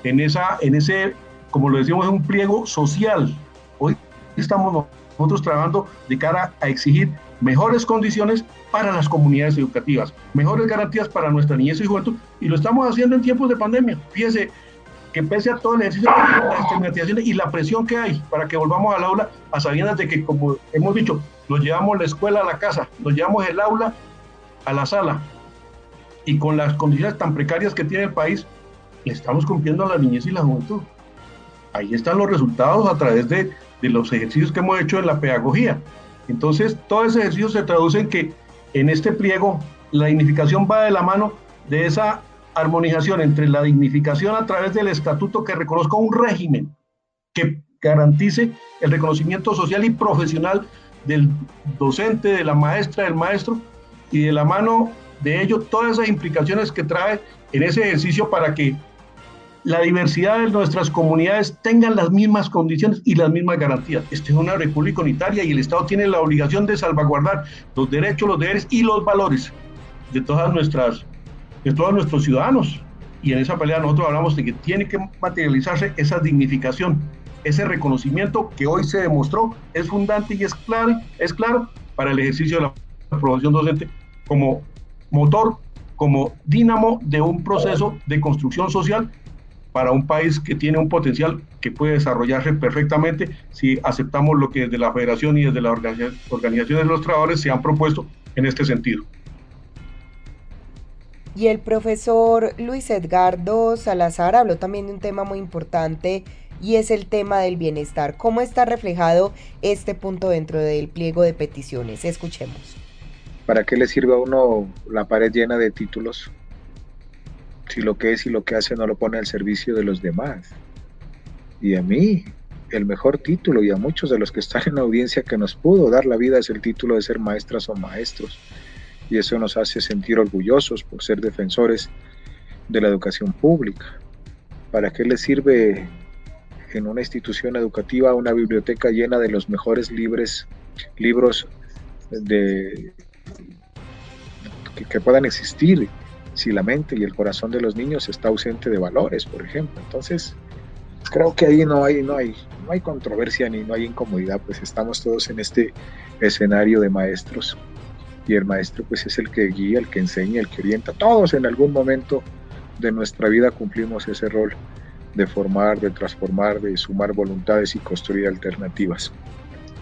en ese, como lo decimos, es un pliego social. Hoy estamos nosotros trabajando de cara a exigir mejores condiciones para las comunidades educativas, mejores garantías para nuestra niñez y juventud, y lo estamos haciendo en tiempos de pandemia. Fíjese que pese a todo el ejercicio de las estigmatizaciones y la presión que hay para que volvamos al aula, a sabiendas de que, como hemos dicho, nos llevamos la escuela a la casa, nos llevamos el aula a la sala, y con las condiciones tan precarias que tiene el país, le estamos cumpliendo a la niñez y la juventud. Ahí están los resultados a través de los ejercicios que hemos hecho en la pedagogía. Entonces, todo ese ejercicio se traduce en que en este pliego la dignificación va de la mano de esa armonización entre la dignificación a través del estatuto que reconozca un régimen que garantice el reconocimiento social y profesional del docente, de la maestra, del maestro, y de la mano de ello todas esas implicaciones que trae en ese ejercicio para que la diversidad de nuestras comunidades tengan las mismas condiciones y las mismas garantías. Esta es una república unitaria y el Estado tiene la obligación de salvaguardar los derechos, los deberes y los valores de todos nuestros ciudadanos. Y en esa pelea nosotros hablamos de que tiene que materializarse esa dignificación, ese reconocimiento que hoy se demostró es fundante y es claro para el ejercicio de la profesión docente como motor, como dínamo de un proceso de construcción social para un país que tiene un potencial que puede desarrollarse perfectamente si aceptamos lo que desde la Federación y desde las organizaciones de los trabajadores se han propuesto en este sentido. Y el profesor Luis Edgardo Salazar habló también de un tema muy importante y es el tema del bienestar. ¿Cómo está reflejado este punto dentro del pliego de peticiones? Escuchemos. ¿Para qué le sirve a uno la pared llena de títulos si lo que es y lo que hace no lo pone al servicio de los demás? Y a mí, el mejor título, y a muchos de los que están en audiencia que nos pudo dar la vida, es el título de ser maestras o maestros. Y eso nos hace sentir orgullosos por ser defensores de la educación pública. ¿Para qué le sirve en una institución educativa una biblioteca llena de los mejores libros que puedan existir si la mente y el corazón de los niños está ausente de valores, por ejemplo? Entonces, creo que ahí no hay controversia ni no hay incomodidad, pues estamos todos en este escenario de maestros. Y el maestro pues es el que guía, el que enseña, el que orienta. Todos en algún momento de nuestra vida cumplimos ese rol de formar, de transformar, de sumar voluntades y construir alternativas.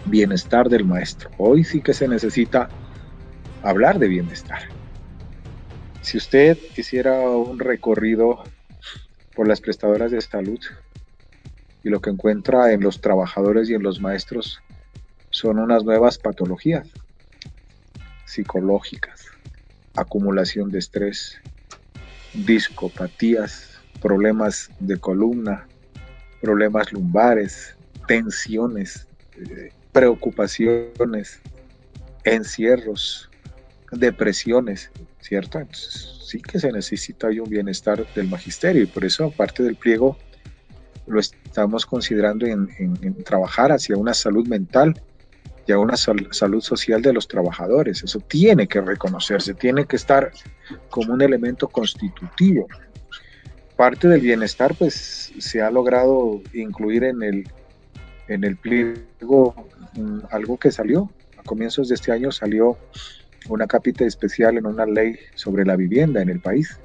Bienestar del maestro. Hoy sí que se necesita hablar de bienestar. Si usted hiciera un recorrido por las prestadoras de salud y lo que encuentra en los trabajadores y en los maestros son unas nuevas patologías psicológicas, acumulación de estrés, discopatías, problemas de columna, problemas lumbares, tensiones, preocupaciones, encierros, depresiones, ¿cierto? Entonces, sí que se necesita hoy un bienestar del magisterio y por eso parte del pliego lo estamos considerando en trabajar hacia una salud mental y a una salud social de los trabajadores. Eso tiene que reconocerse, tiene que estar como un elemento constitutivo. Parte del bienestar pues se ha logrado incluir en el pliego algo que salió. A comienzos de este año salió una capítulo especial en una ley sobre la vivienda en el país.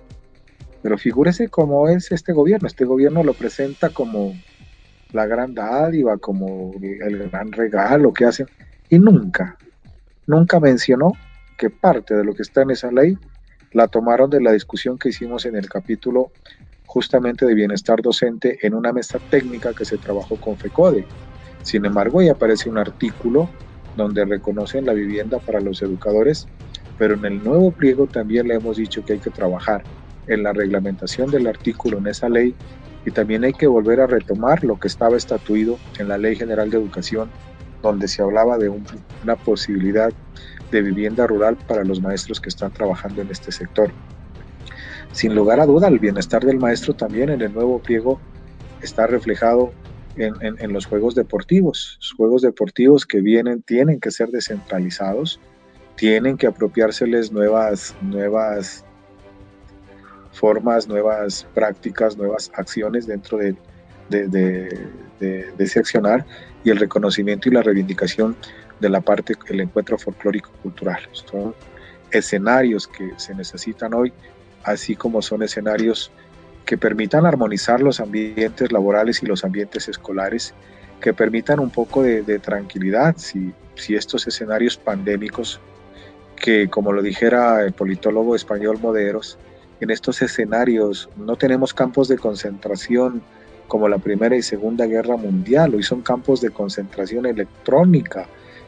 Pero figúrese cómo es este gobierno lo presenta como la gran dádiva, como el gran regalo que hacen, y nunca mencionó que parte de lo que está en esa ley la tomaron de la discusión que hicimos en el capítulo justamente de bienestar docente en una mesa técnica que se trabajó con FECODE. Sin embargo, ahí aparece un artículo donde reconocen la vivienda para los educadores, pero en el nuevo pliego también le hemos dicho que hay que trabajar en la reglamentación del artículo en esa ley, y también hay que volver a retomar lo que estaba estatuido en la Ley General de Educación, donde se hablaba de una posibilidad de vivienda rural para los maestros que están trabajando en este sector. Sin lugar a duda, el bienestar del maestro también en el nuevo pliego está reflejado en los juegos deportivos. Los juegos deportivos que vienen tienen que ser descentralizados, tienen que apropiárseles nuevas formas, nuevas prácticas, nuevas acciones dentro de ese accionar, y el reconocimiento y la reivindicación de la parte del encuentro folclórico-cultural. Son escenarios que se necesitan hoy, así como son escenarios que permitan armonizar los ambientes laborales y los ambientes escolares, que permitan un poco de tranquilidad si estos escenarios pandémicos, que como lo dijera el politólogo español Moderos, en estos escenarios no tenemos campos de concentración como la Primera y Segunda Guerra Mundial, hoy son campos de concentración electrónica,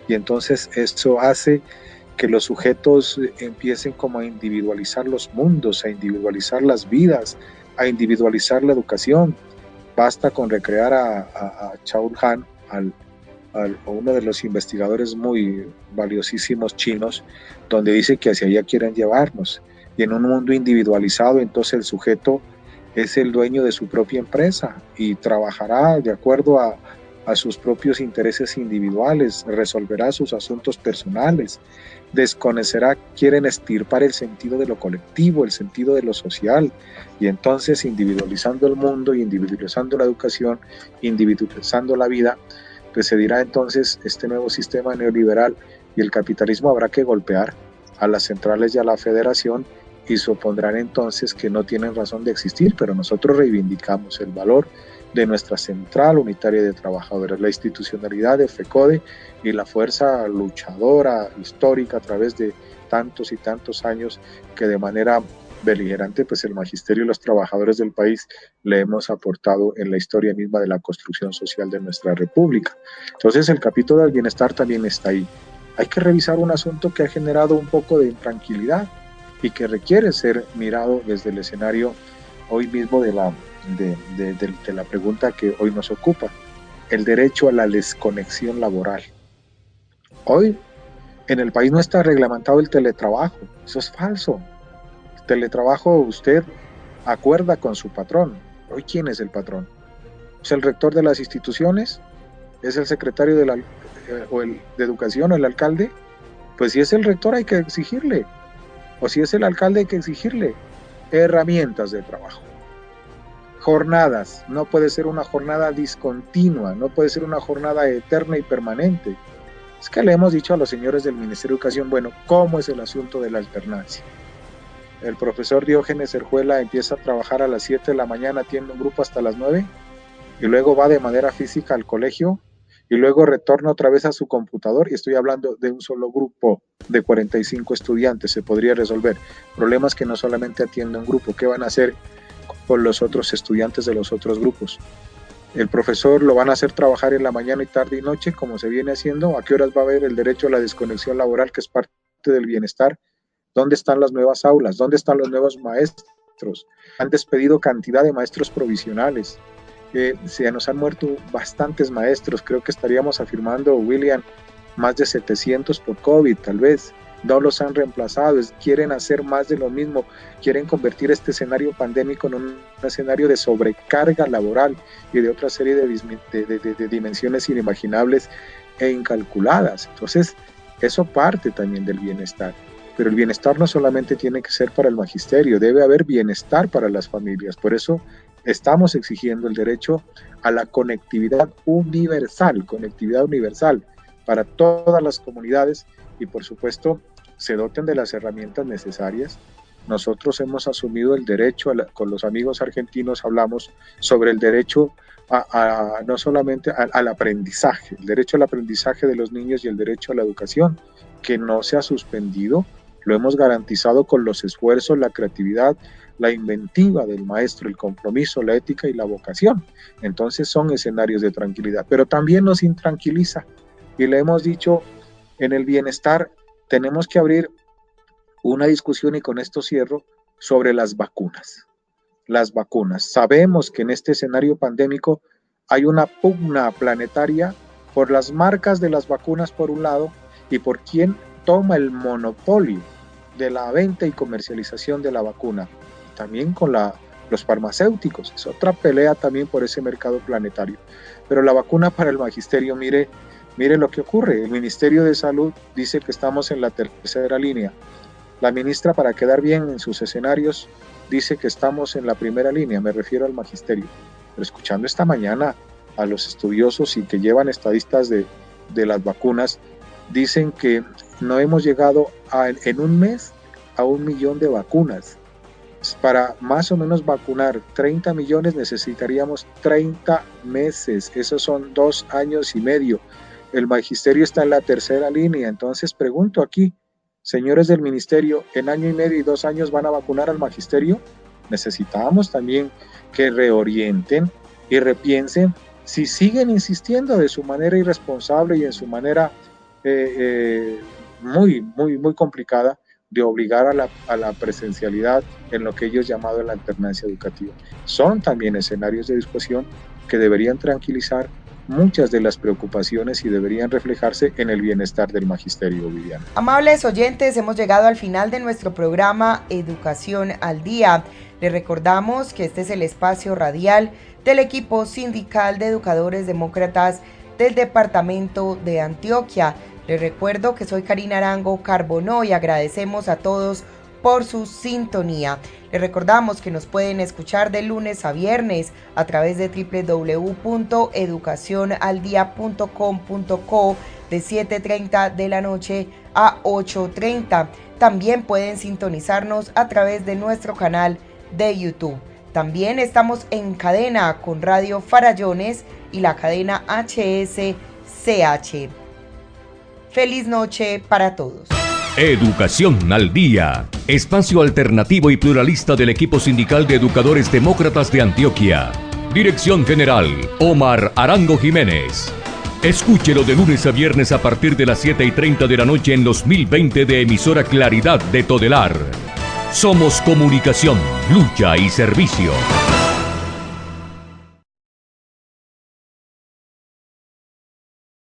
y entonces eso hace que los sujetos empiecen como a individualizar los mundos, a individualizar las vidas, a individualizar la educación. Basta con recrear a Chao Han, uno de los investigadores muy valiosísimos chinos, donde dice que hacia allá quieren llevarnos. Y en un mundo individualizado, entonces el sujeto es el dueño de su propia empresa y trabajará de acuerdo a sus propios intereses individuales, resolverá sus asuntos personales, desconocerá, quieren extirpar el sentido de lo colectivo, el sentido de lo social, y entonces individualizando el mundo, individualizando la educación, individualizando la vida, pues se dirá entonces este nuevo sistema neoliberal, y el capitalismo habrá que golpear a las centrales y a la federación, y supondrán entonces que no tienen razón de existir, pero nosotros reivindicamos el valor de nuestra Central Unitaria de Trabajadores, la institucionalidad de FECODE y la fuerza luchadora histórica a través de tantos y tantos años que de manera beligerante pues el magisterio y los trabajadores del país le hemos aportado en la historia misma de la construcción social de nuestra república. Entonces el capítulo del bienestar también está ahí. Hay que revisar un asunto que ha generado un poco de intranquilidad y que requiere ser mirado desde el escenario hoy mismo de la pregunta que hoy nos ocupa, el derecho a la desconexión laboral. Hoy en el país no está reglamentado el teletrabajo, eso es falso. El teletrabajo usted acuerda con su patrón. Hoy, ¿quién es el patrón? ¿Es el rector de las instituciones? ¿Es el secretario de educación o el alcalde? Pues si es el rector hay que exigirle, o si es el alcalde hay que exigirle herramientas de trabajo. Jornadas, no puede ser una jornada discontinua, no puede ser una jornada eterna y permanente. Es que le hemos dicho a los señores del Ministerio de Educación, bueno, ¿cómo es el asunto de la alternancia? El profesor Diógenes Cerjuela empieza a trabajar a las 7 de la mañana, tiene un grupo hasta las 9, y luego va de manera física al colegio, y luego retorna otra vez a su computador, y estoy hablando de un solo grupo de 45 estudiantes, se podría resolver. Problemas que no solamente atiende un grupo, ¿qué van a hacer con los otros estudiantes de los otros grupos? El profesor lo van a hacer trabajar en la mañana y tarde y noche, como se viene haciendo. ¿A qué horas va a haber el derecho a la desconexión laboral, que es parte del bienestar? ¿Dónde están las nuevas aulas? ¿Dónde están los nuevos maestros? Han despedido cantidad de maestros provisionales. Se nos han muerto bastantes maestros. Creo que estaríamos afirmando, William, más de 700 por COVID, tal vez. No los han reemplazado, quieren hacer más de lo mismo, quieren convertir este escenario pandémico en un escenario de sobrecarga laboral y de otra serie de dimensiones inimaginables e incalculadas. Entonces, eso parte también del bienestar. Pero el bienestar no solamente tiene que ser para el magisterio, debe haber bienestar para las familias. Por eso estamos exigiendo el derecho a la conectividad universal para todas las comunidades, y por supuesto se doten de las herramientas necesarias. Nosotros hemos asumido el derecho, con los amigos argentinos hablamos sobre el derecho no solamente al aprendizaje, el derecho al aprendizaje de los niños y el derecho a la educación, que no se ha suspendido Lo hemos garantizado con los esfuerzos, la creatividad, la inventiva del maestro, el compromiso, la ética y la vocación. Entonces son escenarios de tranquilidad, pero también nos intranquiliza. Y le hemos dicho, en el bienestar tenemos que abrir una discusión, y con esto cierro, sobre las vacunas. Las vacunas. Sabemos que en este escenario pandémico hay una pugna planetaria por las marcas de las vacunas por un lado y por quien toma el monopolio de la venta y comercialización de la vacuna. También con los farmacéuticos. Es otra pelea también por ese mercado planetario. Pero la vacuna para el magisterio, mire lo que ocurre. El Ministerio de Salud dice que estamos en la tercera línea. La ministra, para quedar bien en sus escenarios, dice que estamos en la primera línea. Me refiero al magisterio. Pero escuchando esta mañana a los estudiosos y que llevan estadistas de las vacunas, dicen que no hemos llegado en un mes a 1 millón de vacunas. Para más o menos vacunar 30 millones necesitaríamos 30 meses. Esos son 2 años y medio. El magisterio está en la tercera línea. Entonces pregunto aquí, señores del ministerio, ¿en año y medio y 2 años van a vacunar al magisterio? Necesitamos también que reorienten y repiensen si siguen insistiendo de su manera irresponsable y en su manera muy complicada de obligar a la presencialidad en lo que ellos llamado la alternancia educativa. Son también escenarios de discusión que deberían tranquilizar muchas de las preocupaciones y deberían reflejarse en el bienestar del magisterio, Viviana. Amables oyentes, hemos llegado al final de nuestro programa Educación al Día. Les recordamos que este es el espacio radial del equipo sindical de educadores demócratas del departamento de Antioquia. Les recuerdo que soy Karina Arango Carbonó y agradecemos a todos por su sintonía. Les recordamos que nos pueden escuchar de lunes a viernes a través de www.educacionaldia.com.co de 7:30 de la noche a 8:30. También pueden sintonizarnos a través de nuestro canal de YouTube. También estamos en cadena con Radio Farallones y la cadena HSCH. Feliz noche para todos. Educación al Día, espacio alternativo y pluralista del equipo sindical de educadores demócratas de Antioquia. Dirección General, Omar Arango Jiménez. Escúchelo de lunes a viernes a partir de las 7:30 de la noche en los 1020 de emisora Claridad de Todelar. Somos comunicación, lucha y servicio.